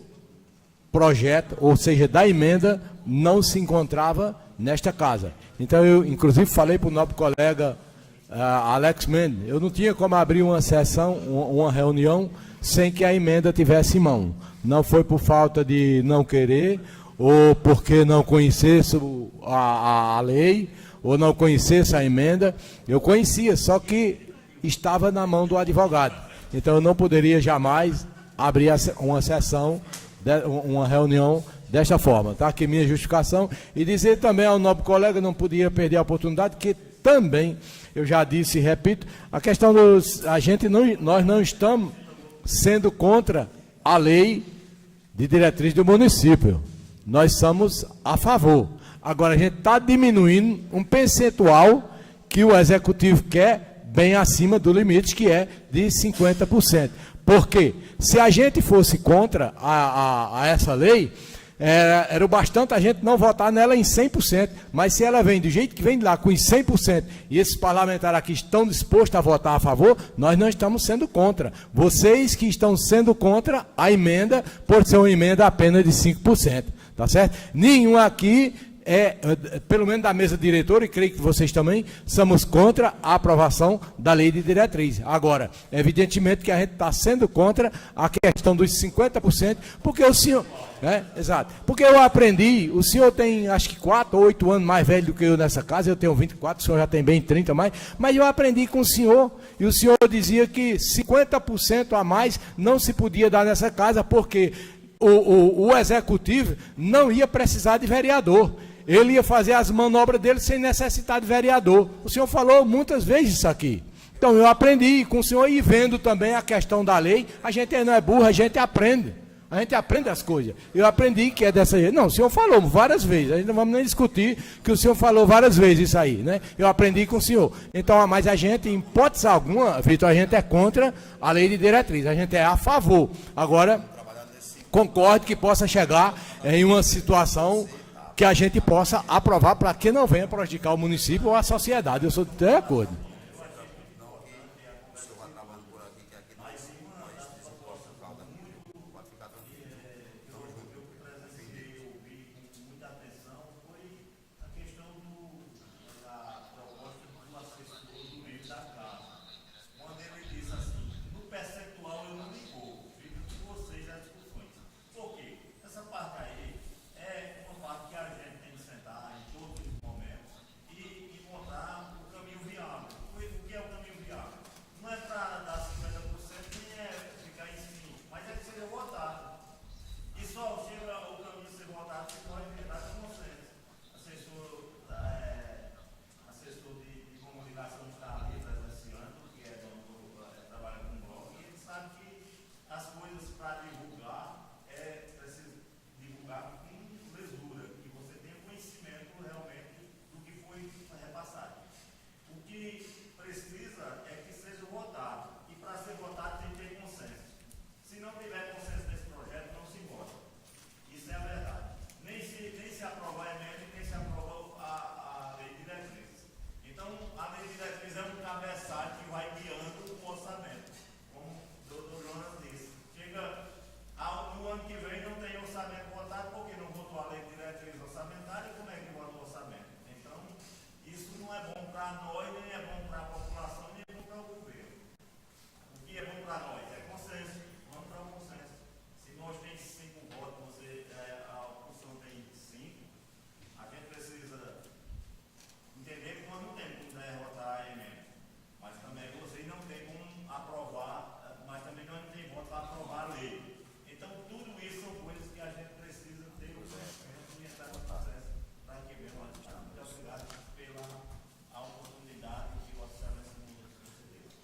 projeto, ou seja, da emenda, não se encontrava nesta casa. Então, eu, inclusive, falei para o nobre colega Alex Mendes, eu não tinha como abrir uma sessão, uma reunião, sem que a emenda tivesse em mão. Não foi por falta de não querer, ou porque não conhecesse a lei, ou não conhecesse a emenda. Eu conhecia, só que estava na mão do advogado. Então eu não poderia jamais abrir uma sessão, uma reunião desta forma. Está aqui minha justificação. E dizer também ao nobre colega, não podia perder a oportunidade, que também, eu já disse e repito, a questão nós não estamos sendo contra a lei de diretriz do município. Nós somos a favor. Agora, a gente está diminuindo um percentual que o executivo quer bem acima do limite, que é de 50%. Porque se a gente fosse contra a essa lei, era o bastante a gente não votar nela em 100%. Mas se ela vem do jeito que vem de lá, com os 100%, e esses parlamentares aqui estão dispostos a votar a favor, nós não estamos sendo contra. Vocês que estão sendo contra a emenda, por ser uma emenda apenas de 5%. Tá certo? Nenhum aqui pelo menos da mesa diretora, e creio que vocês também, somos contra a aprovação da lei de diretriz. Agora, evidentemente que a gente está sendo contra a questão dos 50%, porque o senhor... exato. Porque eu aprendi, o senhor tem acho que 4 ou 8 anos mais velho do que eu nessa casa, eu tenho 24, o senhor já tem bem 30 mais, mas eu aprendi com o senhor, e o senhor dizia que 50% a mais não se podia dar nessa casa, porque o executivo não ia precisar de vereador. Ele ia fazer as manobras dele sem necessitar de vereador. O senhor falou muitas vezes isso aqui. Então eu aprendi com o senhor e vendo também a questão da lei. A gente não é burro, a gente aprende. A gente aprende as coisas. Eu aprendi que é dessa jeito. Não, o senhor falou várias vezes. A gente não vamos nem discutir que o senhor falou várias vezes isso aí, né? Eu aprendi com o senhor. Então, mas a gente, em hipótese alguma, Vitor, a gente é contra a lei de diretriz. A gente é a favor. Agora, concordo que possa chegar em uma situação que a gente possa aprovar para que não venha prejudicar o município ou a sociedade. Eu sou de acordo.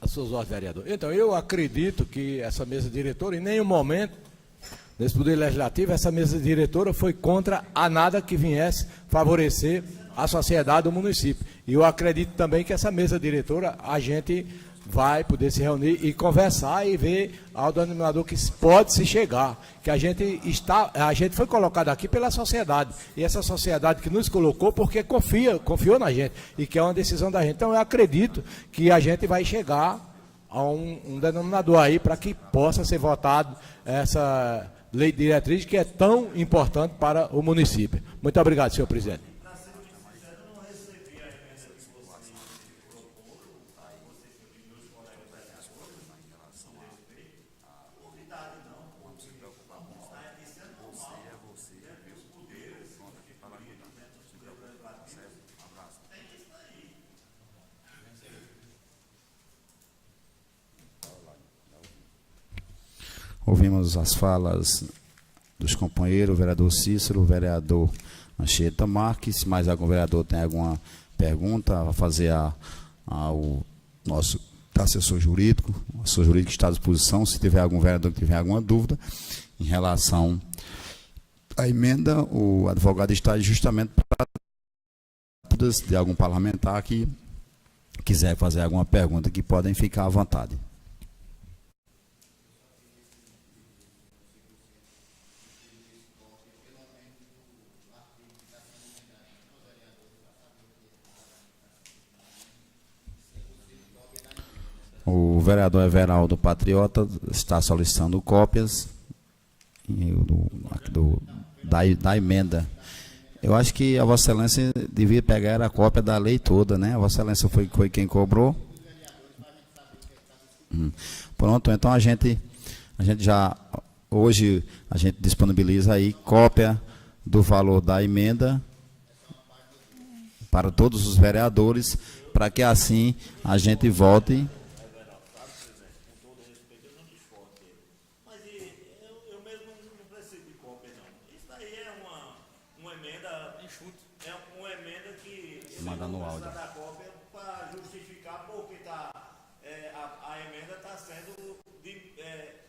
as suas ordens, vereador. Então, eu acredito que essa mesa diretora, em nenhum momento, nesse Poder Legislativo, essa mesa diretora foi contra a nada que viesse favorecer a sociedade do município. E eu acredito também que essa mesa diretora, a gente vai poder se reunir e conversar e ver ao denominador que pode se chegar, que a gente foi colocado aqui pela sociedade, e essa sociedade que nos colocou porque confiou na gente, e que é uma decisão da gente. Então eu acredito que a gente vai chegar a um denominador aí para que possa ser votado essa lei de diretriz que é tão importante para o município. Muito obrigado, senhor presidente. Ouvimos as falas dos companheiros, o vereador Cícero, o vereador Anchieta Marques. Mais algum vereador tem alguma pergunta a fazer ao nosso assessor jurídico? O assessor jurídico está à disposição. Se tiver algum vereador que tiver alguma dúvida em relação à emenda, o advogado está justamente para dúvidas de algum parlamentar que quiser fazer alguma pergunta, que podem ficar à vontade. O vereador Everaldo Patriota está solicitando cópias da emenda. Eu acho que a Vossa Excelência devia pegar a cópia da lei toda, né? A Vossa Excelência foi quem cobrou. Pronto, então a gente já, hoje, a gente disponibiliza aí cópia do valor da emenda para todos os vereadores, para que assim a gente vote. Mandar no áudio. Para justificar porque a emenda está sendo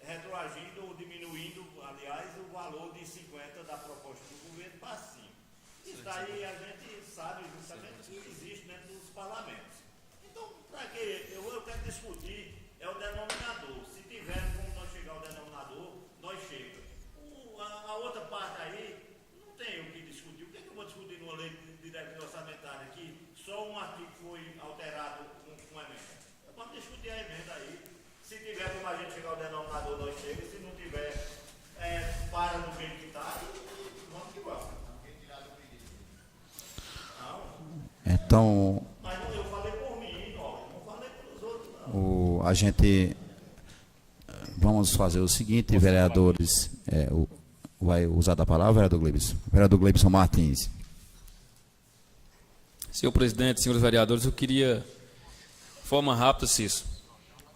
retroagindo ou diminuindo, aliás, o valor de 50 da proposta do governo para 5. Isso daí a gente sabe justamente que existe dentro dos parlamentos. Então, para que eu quero discutir é o denominador. Se tiver como nós chegar ao denominador, nós chegamos. A outra parte aí, não tem o que discutir. O que eu vou discutir numa lei de diretriz orçamentária aqui? Só um artigo foi alterado com a emenda. Vamos discutir a emenda aí. Se tiver como a gente chegar ao denominador, nós chegamos. Se não tiver, para no jeito que está, vamos que vamos. Então, mas eu falei por mim, não falei pelos outros, não. A gente, vamos fazer o seguinte, vereadores, vai usar da palavra, vereador Gleibson? Vereador Gleibson Martins. Senhor presidente, senhores vereadores, eu queria, de forma rápida, Cícero,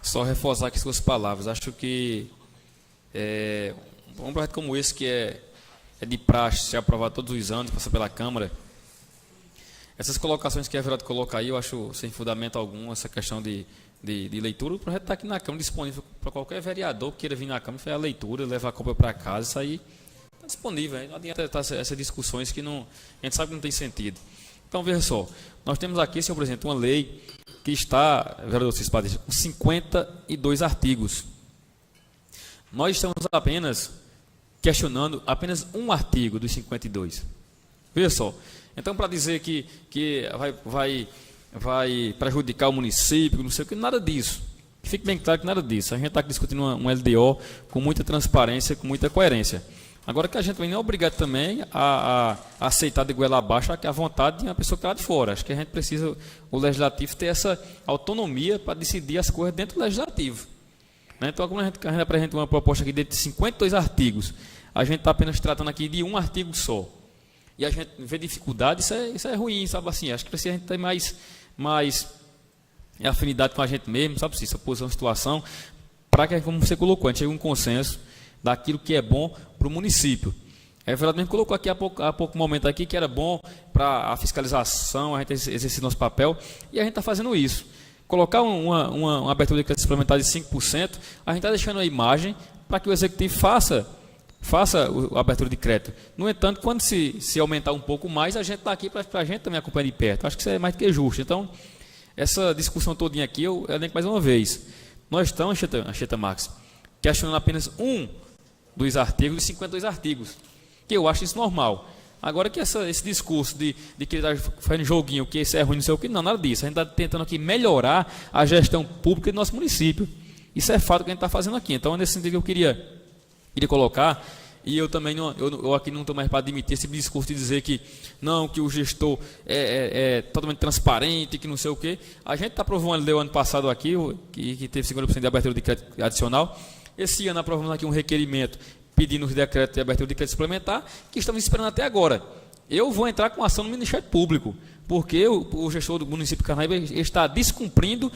só reforçar aqui suas palavras. Acho que um projeto como esse, que é de praxe, ser aprovado todos os anos, passar pela Câmara, essas colocações que a vereadora coloca aí, eu acho sem fundamento algum, essa questão de leitura. O projeto está aqui na Câmara, disponível para qualquer vereador que queira vir na Câmara, fazer a leitura, levar a cópia para casa, isso aí está disponível. Não adianta essas discussões que a gente sabe que não tem sentido. Então, veja só, nós temos aqui, senhor presidente, uma lei que está, vereador Cis Padre, com 52 artigos. Nós estamos apenas questionando apenas um artigo dos 52. Veja só, então para dizer que vai prejudicar o município, não sei o que, nada disso. Fique bem claro que nada disso. A gente está discutindo um LDO com muita transparência, com muita coerência. Agora que a gente não é obrigado também a aceitar de goela abaixo a vontade de uma pessoa que está lá de fora. Acho que a gente precisa, o legislativo, ter essa autonomia para decidir as coisas dentro do legislativo. Então, quando a gente apresenta uma proposta aqui de 52 artigos, a gente está apenas tratando aqui de um artigo só. E a gente vê dificuldade, isso é ruim, sabe assim? Acho que precisa a gente ter mais afinidade com a gente mesmo, sabe assim? Essa posição, situação, para que, como você colocou, a gente chegue a um consenso daquilo que é bom para o município. A vereadora mesmo colocou aqui há pouco momento aqui que era bom para a fiscalização, a gente exercer nosso papel, e a gente está fazendo isso. colocar uma abertura de crédito suplementar de 5%, a gente está deixando a imagem para que o executivo faça a abertura de crédito. No entanto, quando se aumentar um pouco mais, a gente está aqui para a gente também acompanhar de perto. Acho que isso é mais do que justo. Então, essa discussão todinha aqui, eu elenco mais uma vez. Nós estamos, Anchieta Max, questionando apenas um dos artigos de 52 artigos, que eu acho isso normal. Agora que esse discurso de que ele está fazendo joguinho, que isso é ruim, não sei o que, não, nada disso. A gente está tentando aqui melhorar a gestão pública do nosso município. Isso é fato que a gente está fazendo aqui. Então, nesse sentido que eu queria colocar, e eu também eu aqui não estou mais para admitir esse discurso de dizer que não, que o gestor é totalmente transparente, que não sei o quê. A gente aprovou uma lei ano passado aqui, que teve 50% de abertura de crédito adicional. Esse ano aprovamos aqui um requerimento pedindo os decretos de abertura de crédito suplementar, que estamos esperando até agora. Eu vou entrar com ação no Ministério Público, porque o gestor do município de Carnaíba está descumprindo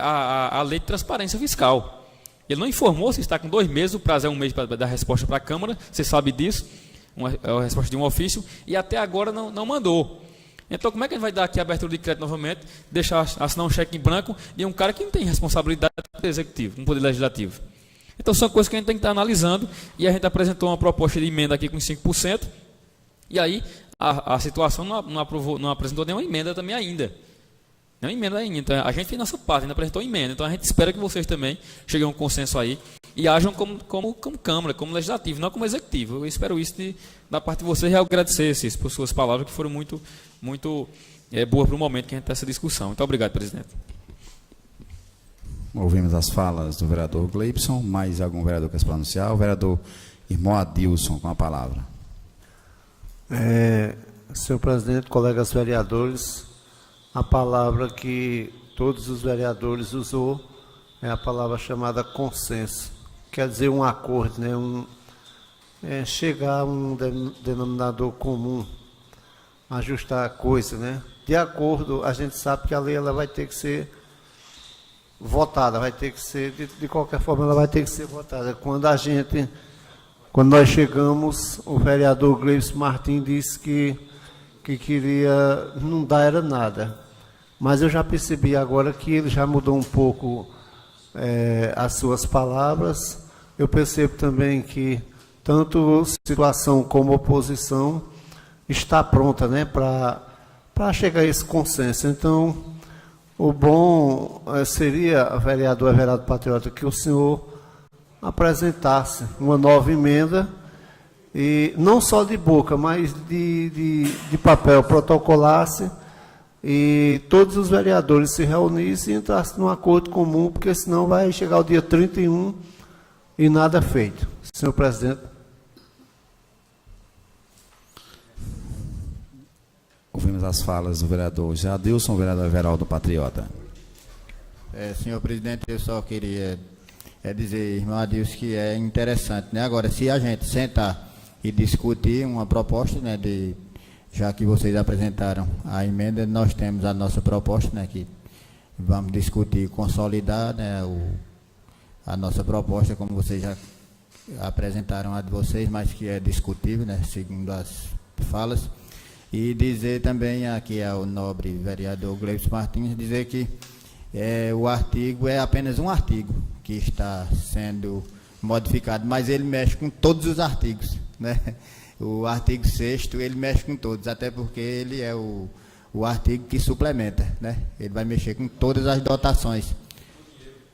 a lei de transparência fiscal. Ele não informou se está com 2 meses, o prazo é 1 mês para dar resposta para a Câmara, você sabe disso, é a resposta de um ofício, e até agora não mandou. Então, como é que ele vai dar aqui a abertura de crédito novamente, assinar um cheque em branco de um cara que não tem responsabilidade no poder executivo, no poder legislativo? Então, são coisas que a gente tem que estar analisando, e a gente apresentou uma proposta de emenda aqui com 5%, e aí a situação não apresentou nenhuma emenda também ainda. Não emenda ainda. Então, a gente fez nossa parte, ainda apresentou emenda. Então, a gente espera que vocês também cheguem a um consenso aí e ajam como Câmara, como Legislativo, não como Executivo. Eu espero isso da parte de vocês e agradecer por suas palavras, que foram muito boas para o momento que a gente está nessa discussão. Muito obrigado, presidente. Ouvimos as falas do vereador Gleibson. Mais algum vereador quer se pronunciar? O vereador irmão Adilson, com a palavra. Senhor presidente, colegas vereadores, a palavra que todos os vereadores usou é a palavra chamada consenso. Quer dizer, um acordo, né? Chegar a um denominador comum, ajustar a coisa, né? De acordo, a gente sabe que a lei ela vai ter que ser votada, vai ter que ser, de qualquer forma, ela vai ter que ser votada. Quando nós chegamos, o vereador Gleibson Martins disse que queria não dar era nada. Mas eu já percebi agora que ele já mudou um pouco as suas palavras. Eu percebo também que tanto situação como oposição está pronta, né, para chegar a esse consenso. Então, o bom seria, vereador Everaldo Patriota, que o senhor apresentasse uma nova emenda, e não só de boca, mas de papel, protocolasse, e todos os vereadores se reunissem e entrassem num acordo comum, porque senão vai chegar o dia 31 e nada feito. Senhor presidente. Ouvimos as falas do vereador Jadilson, vereador Everaldo Patriota. Senhor presidente, eu só queria dizer, irmão Adilson, que é interessante, né? Agora, se a gente sentar e discutir uma proposta, né, já que vocês apresentaram a emenda, nós temos a nossa proposta, né, que vamos discutir e consolidar, né, a nossa proposta, como vocês já apresentaram a de vocês, mas que é discutível, né, segundo as falas. E dizer também aqui ao nobre vereador Gleibson Martins, dizer que o artigo é apenas um artigo que está sendo modificado, mas ele mexe com todos os artigos, né? O artigo 6º, ele mexe com todos, até porque ele é o artigo que suplementa, né? Ele vai mexer com todas as dotações.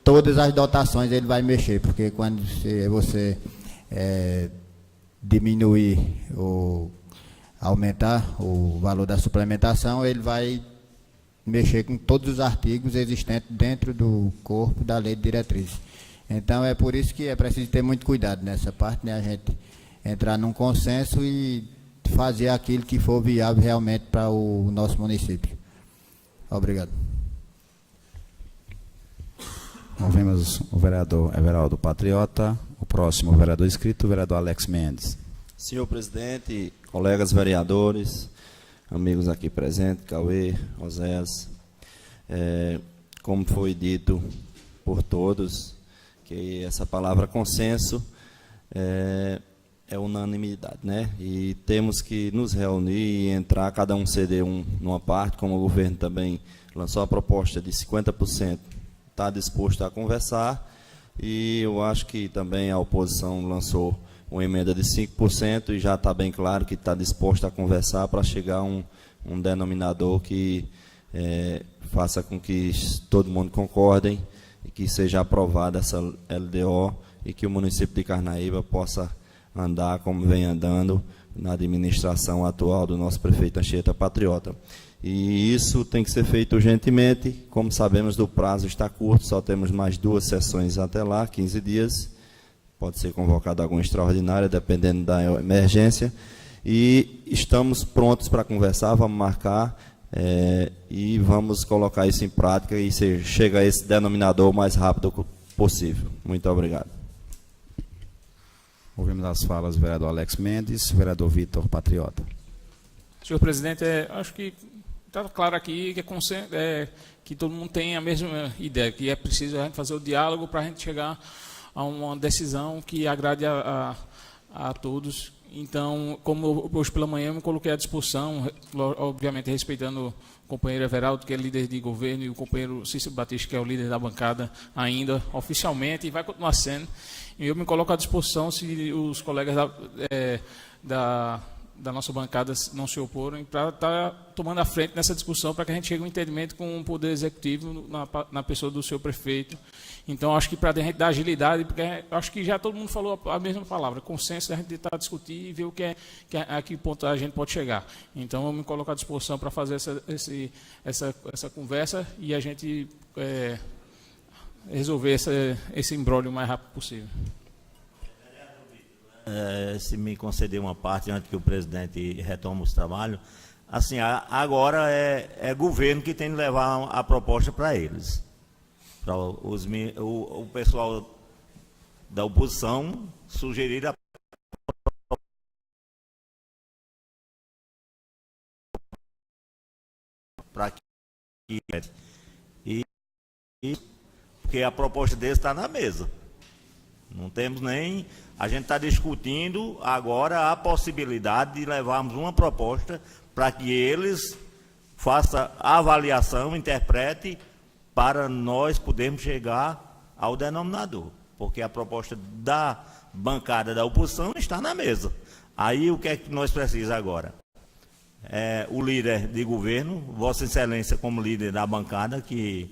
Todas as dotações ele vai mexer, porque quando você diminuir ou aumentar o valor da suplementação, ele vai mexer com todos os artigos existentes dentro do corpo da lei de diretrizes. Então, é por isso que é preciso ter muito cuidado nessa parte, né? A gente entrar num consenso e fazer aquilo que for viável realmente para o nosso município. Obrigado. Ouvimos o vereador Everaldo Patriota. O próximo vereador inscrito, o vereador Alex Mendes. Senhor presidente, colegas vereadores, amigos aqui presentes, Cauê, Oséias, como foi dito por todos, que essa palavra consenso é unanimidade, né? E temos que nos reunir e entrar, cada um ceder numa parte, como o governo também lançou a proposta de 50%, está disposto a conversar, e eu acho que também a oposição lançou uma emenda de 5% e já está bem claro que está disposto a conversar para chegar a um denominador que faça com que todo mundo concordem e que seja aprovada essa LDO e que o município de Carnaíba possa andar como vem andando na administração atual do nosso prefeito Anchieta Patriota. E isso tem que ser feito urgentemente, como sabemos do prazo está curto, só temos mais 2 sessões até lá, 15 dias, pode ser convocada alguma extraordinária, dependendo da emergência, e estamos prontos para conversar, vamos marcar, e vamos colocar isso em prática e chega a esse denominador o mais rápido possível. Muito obrigado. Ouvimos as falas do vereador Alex Mendes, vereador Vitor Patriota. Senhor presidente, acho que está claro aqui que todo mundo tem a mesma ideia, que é preciso a gente fazer o diálogo para a gente chegar a uma decisão que agrade a todos. Então, como hoje pela manhã eu me coloquei à disposição, obviamente respeitando o companheiro Everaldo, que é líder de governo, e o companheiro Cícero Batista, que é o líder da bancada ainda, oficialmente, e vai continuar sendo. E eu me coloco à disposição, se os colegas da nossa bancada não se oporem, para estar tomando a frente nessa discussão, para que a gente chegue a um entendimento com o Poder Executivo na pessoa do seu prefeito. Então, acho que para a gente dar agilidade, porque acho que já todo mundo falou a mesma palavra, consenso, a gente tentar discutir e ver a que ponto a gente pode chegar. Então, eu me coloco à disposição para fazer essa conversa e a gente resolver esse imbróglio o mais rápido possível. Se me conceder uma parte antes que o presidente retome os trabalhos, assim, agora é governo que tem que levar a proposta para eles. Para o pessoal da oposição sugerir para que porque a proposta deles está na mesa. Não temos nem... A gente está discutindo agora a possibilidade de levarmos uma proposta para que eles façam a avaliação, interprete, para nós podermos chegar ao denominador. Porque a proposta da bancada da oposição está na mesa. Aí o que é que nós precisamos agora? O líder de governo, Vossa Excelência como líder da bancada, que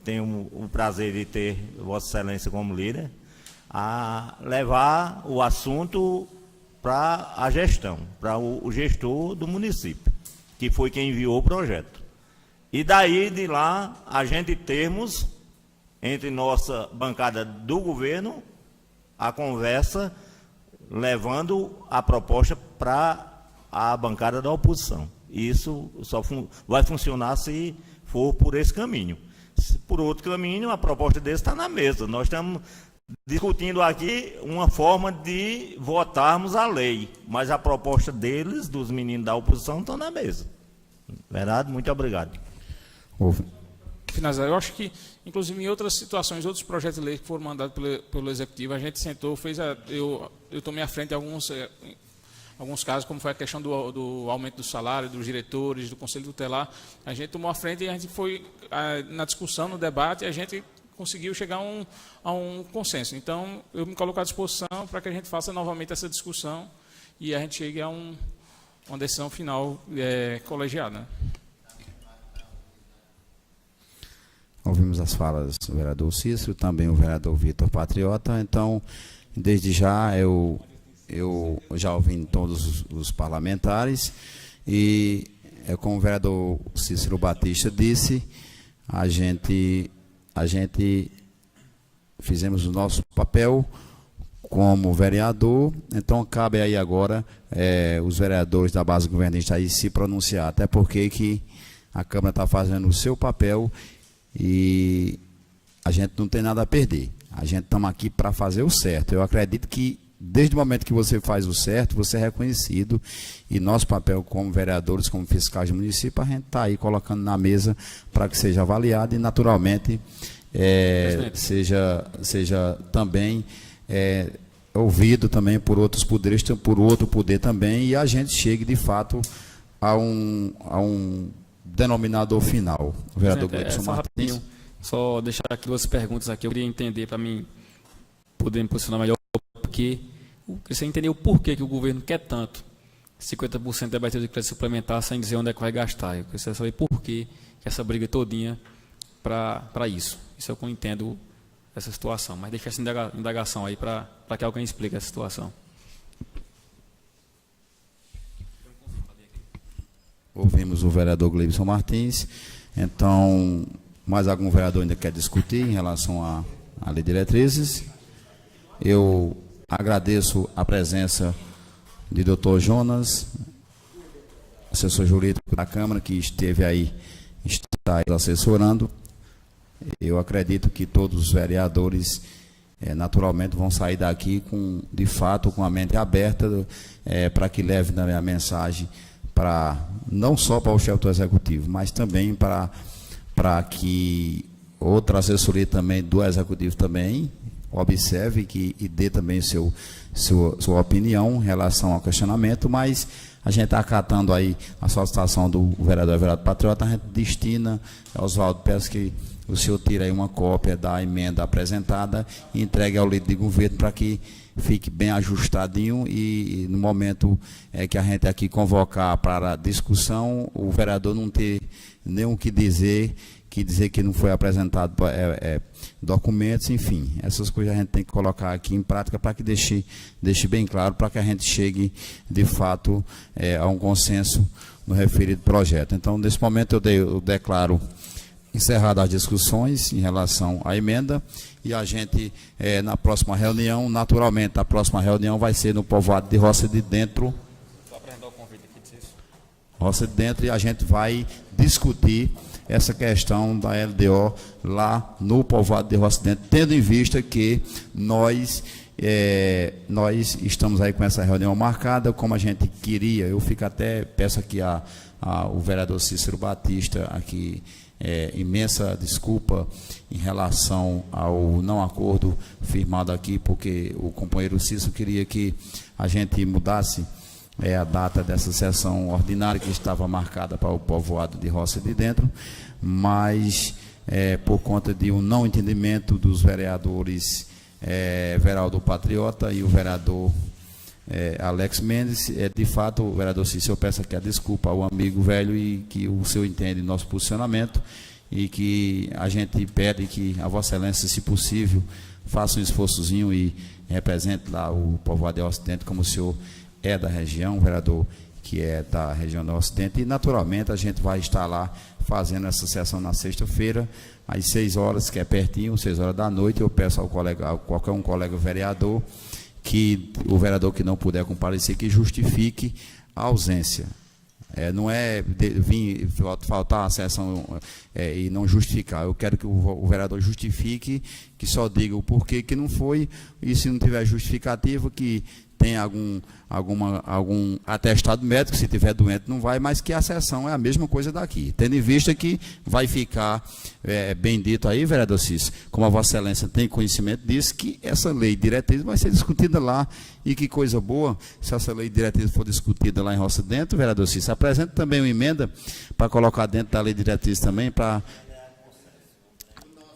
tenho o prazer de ter Vossa Excelência como líder, a levar o assunto para a gestão, para o gestor do município, que foi quem enviou o projeto. E daí de lá a gente termos, entre nossa bancada do governo, a conversa levando a proposta para a bancada da oposição. Isso só vai funcionar se for por esse caminho. Por outro caminho, a proposta deles está na mesa. Nós estamos discutindo aqui uma forma de votarmos a lei, mas a proposta deles, dos meninos da oposição, estão na mesa. Verdade? Muito obrigado. Finalizar, eu acho que, inclusive, em outras situações, outros projetos de lei que foram mandados pelo Executivo, a gente sentou, eu tomei à frente alguns casos, como foi a questão do aumento do salário, dos diretores, do Conselho Tutelar. A gente tomou à frente e a gente foi, na discussão, no debate, a gente conseguiu chegar a um consenso. Então, eu me coloco à disposição para que a gente faça novamente essa discussão e a gente chegue a uma decisão final colegiada. Né? Ouvimos as falas do vereador Cícero, também o vereador Vitor Patriota. Então, desde já, eu já ouvi todos os parlamentares e, como o vereador Cícero Batista disse, a gente fizemos o nosso papel como vereador, então cabe aí agora os vereadores da base governista aí se pronunciar, até porque que a Câmara está fazendo o seu papel e a gente não tem nada a perder. A gente estamos aqui para fazer o certo. Eu acredito que desde o momento que você faz o certo, você é reconhecido e nosso papel como vereadores, como fiscais do município, a gente está aí colocando na mesa para que seja avaliado e naturalmente seja também ouvido também por outros poderes, por outro poder também, e a gente chegue de fato a um denominador final. O vereador Gleibson só Martins. rapidinho, só deixar aqui duas perguntas aqui, eu queria entender para mim poder me posicionar melhor, porque eu queria entender o porquê que o governo quer tanto 50% da abertura de crédito suplementar sem dizer onde é que vai gastar. Eu queria saber por que essa briga todinha para isso. Isso é o que eu entendo essa situação, mas deixa essa indagação aí para que alguém explique essa situação. Ouvimos o vereador Gleibson Martins. Então, mais algum vereador ainda quer discutir em relação à lei de diretrizes? Eu agradeço a presença de Dr. Jonas, assessor jurídico da Câmara, que esteve aí, está assessorando. Eu acredito que todos os vereadores, naturalmente, vão sair daqui com, de fato, com a mente aberta, para que leve também a mensagem não só para o chefe do Executivo, mas também para que outra assessoria também do Executivo também observe e dê também sua opinião em relação ao questionamento, mas a gente está acatando aí a solicitação do vereador Patriota, a gente destina, Oswaldo, peço que o senhor tire aí uma cópia da emenda apresentada e entregue ao líder de governo para que fique bem ajustadinho e no momento que a gente aqui convocar para a discussão, o vereador não ter nem o que dizer que não foi apresentado documentos, enfim, essas coisas a gente tem que colocar aqui em prática para que deixe bem claro, para que a gente chegue de fato a um consenso no referido projeto. Então, nesse momento eu declaro encerradas as discussões em relação à emenda e a gente, na próxima reunião, naturalmente, a próxima reunião vai ser no povoado de Roça de Dentro. Só apresentar o convite aqui, Roça de Dentro, e a gente vai discutir essa questão da LDO lá no povoado de Roça de Dentro, tendo em vista que nós estamos aí com essa reunião marcada, como a gente queria. Eu peço aqui o vereador Cícero Batista aqui, imensa desculpa em relação ao não acordo firmado aqui, porque o companheiro Cícero queria que a gente mudasse a data dessa sessão ordinária que estava marcada para o povoado de Roça de Dentro, mas por conta de um não entendimento dos vereadores Veraldo Patriota e o vereador Alex Mendes, de fato, o vereador Cícero, eu peço aqui a desculpa ao amigo velho e que o senhor entende nosso posicionamento e que a gente pede que a Vossa Excelência, se possível, faça um esforçozinho e represente lá o povoado de Ocidente, como o senhor é da região, o vereador que é da região do Ocidente, e naturalmente a gente vai estar lá fazendo essa sessão na sexta-feira, às 6 horas, que é pertinho, 6 horas da noite. Eu peço a qualquer um colega vereador, que o vereador que não puder comparecer, que justifique a ausência. Não é vir faltar a sessão e não justificar. Eu quero que o vereador justifique, que só diga o porquê que não foi, e se não tiver justificativa, que tem algum atestado médico, se tiver doente não vai, mas que a sessão é a mesma coisa daqui, tendo em vista que vai ficar bem dito aí, vereador Cícero, como a Vossa Excelência tem conhecimento disso, que essa lei de diretriz vai ser discutida lá, e que coisa boa, se essa lei de diretriz for discutida lá em Roça Dentro, vereador Cícero, apresenta também uma emenda para colocar dentro da lei de diretriz também, para...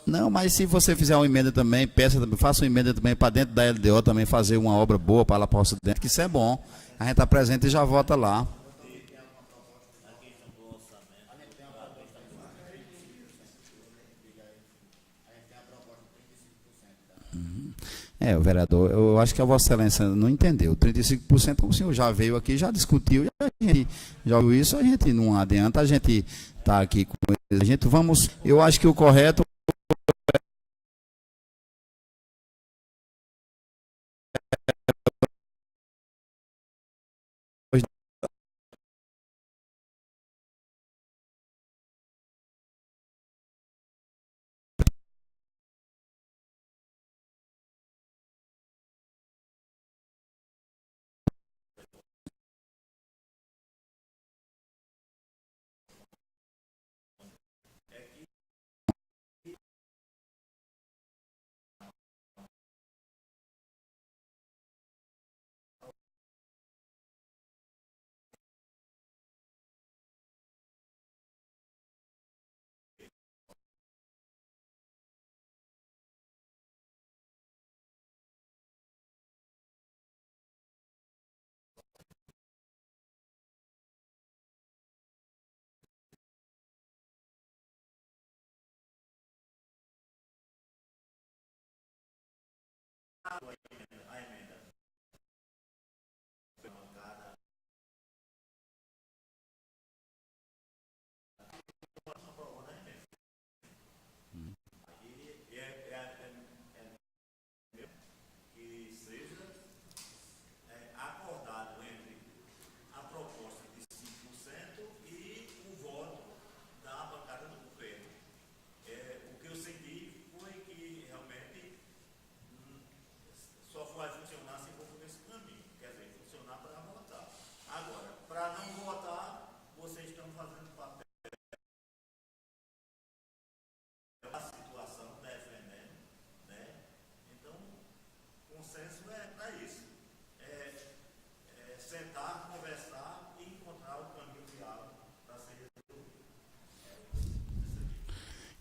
Não, mas se você fizer uma emenda também, faça uma emenda também para dentro da LDO, também fazer uma obra boa para lá para Roça Dentro, que isso é bom. A gente apresenta e já vota lá. O vereador, eu acho que a Vossa Excelência não entendeu. 35%, o senhor já veio aqui, já discutiu, a gente já ouviu isso, a gente não adianta, a gente está aqui com a gente, eu acho que o correto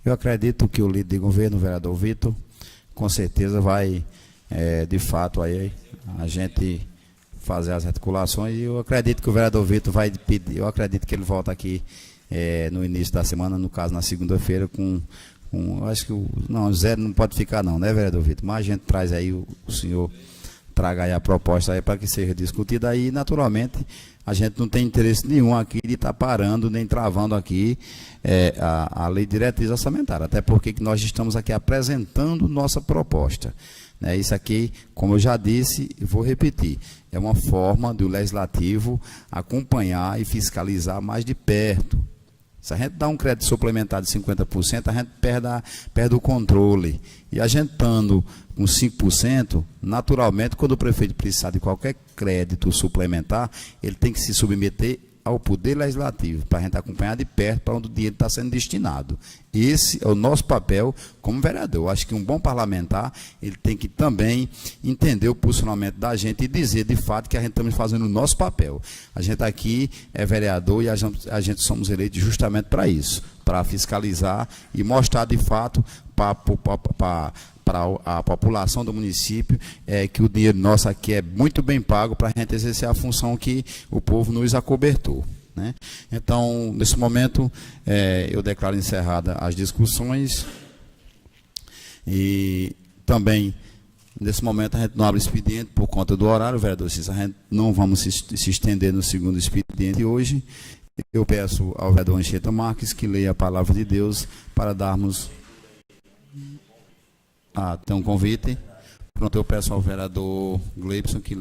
Eu acredito que o líder de governo, o vereador Vitor, com certeza vai, de fato, aí a gente fazer as articulações, e eu acredito que o vereador Vitor vai pedir, eu acredito que ele volta aqui no início da semana, no caso na segunda-feira, acho que o zero não pode ficar não, né, vereador Vitor? Mas a gente traz aí, o senhor traga aí a proposta aí para que seja discutida aí, naturalmente, a gente não tem interesse nenhum aqui de estar parando, nem travando aqui a lei de diretriz orçamentária, até porque nós estamos aqui apresentando nossa proposta. Né? Isso aqui, como eu já disse, e vou repetir, é uma forma do legislativo acompanhar e fiscalizar mais de perto. Se a gente dá um crédito suplementar de 50%, a gente perde o controle. E a gente estando com 5%, naturalmente, quando o prefeito precisar de qualquer crédito suplementar, ele tem que se submeter ao Poder Legislativo, para a gente acompanhar de perto para onde o dinheiro está sendo destinado. Esse é o nosso papel como vereador. Eu acho que um bom parlamentar, ele tem que também entender o posicionamento da gente e dizer, de fato, que a gente está fazendo o nosso papel. A gente aqui é vereador e a gente somos eleitos justamente para isso, para fiscalizar e mostrar, de fato, para a população do município, que o dinheiro nosso aqui é muito bem pago para a gente exercer a função que o povo nos acobertou. Né? Então, nesse momento, eu declaro encerrada as discussões e também, nesse momento, a gente não abre expediente por conta do horário, vereador Cícero, a gente não vamos se estender no segundo expediente hoje. Eu peço ao vereador Anchieta Marques que leia a palavra de Deus para darmos... tem um convite. Pronto, eu peço ao vereador Gleibson que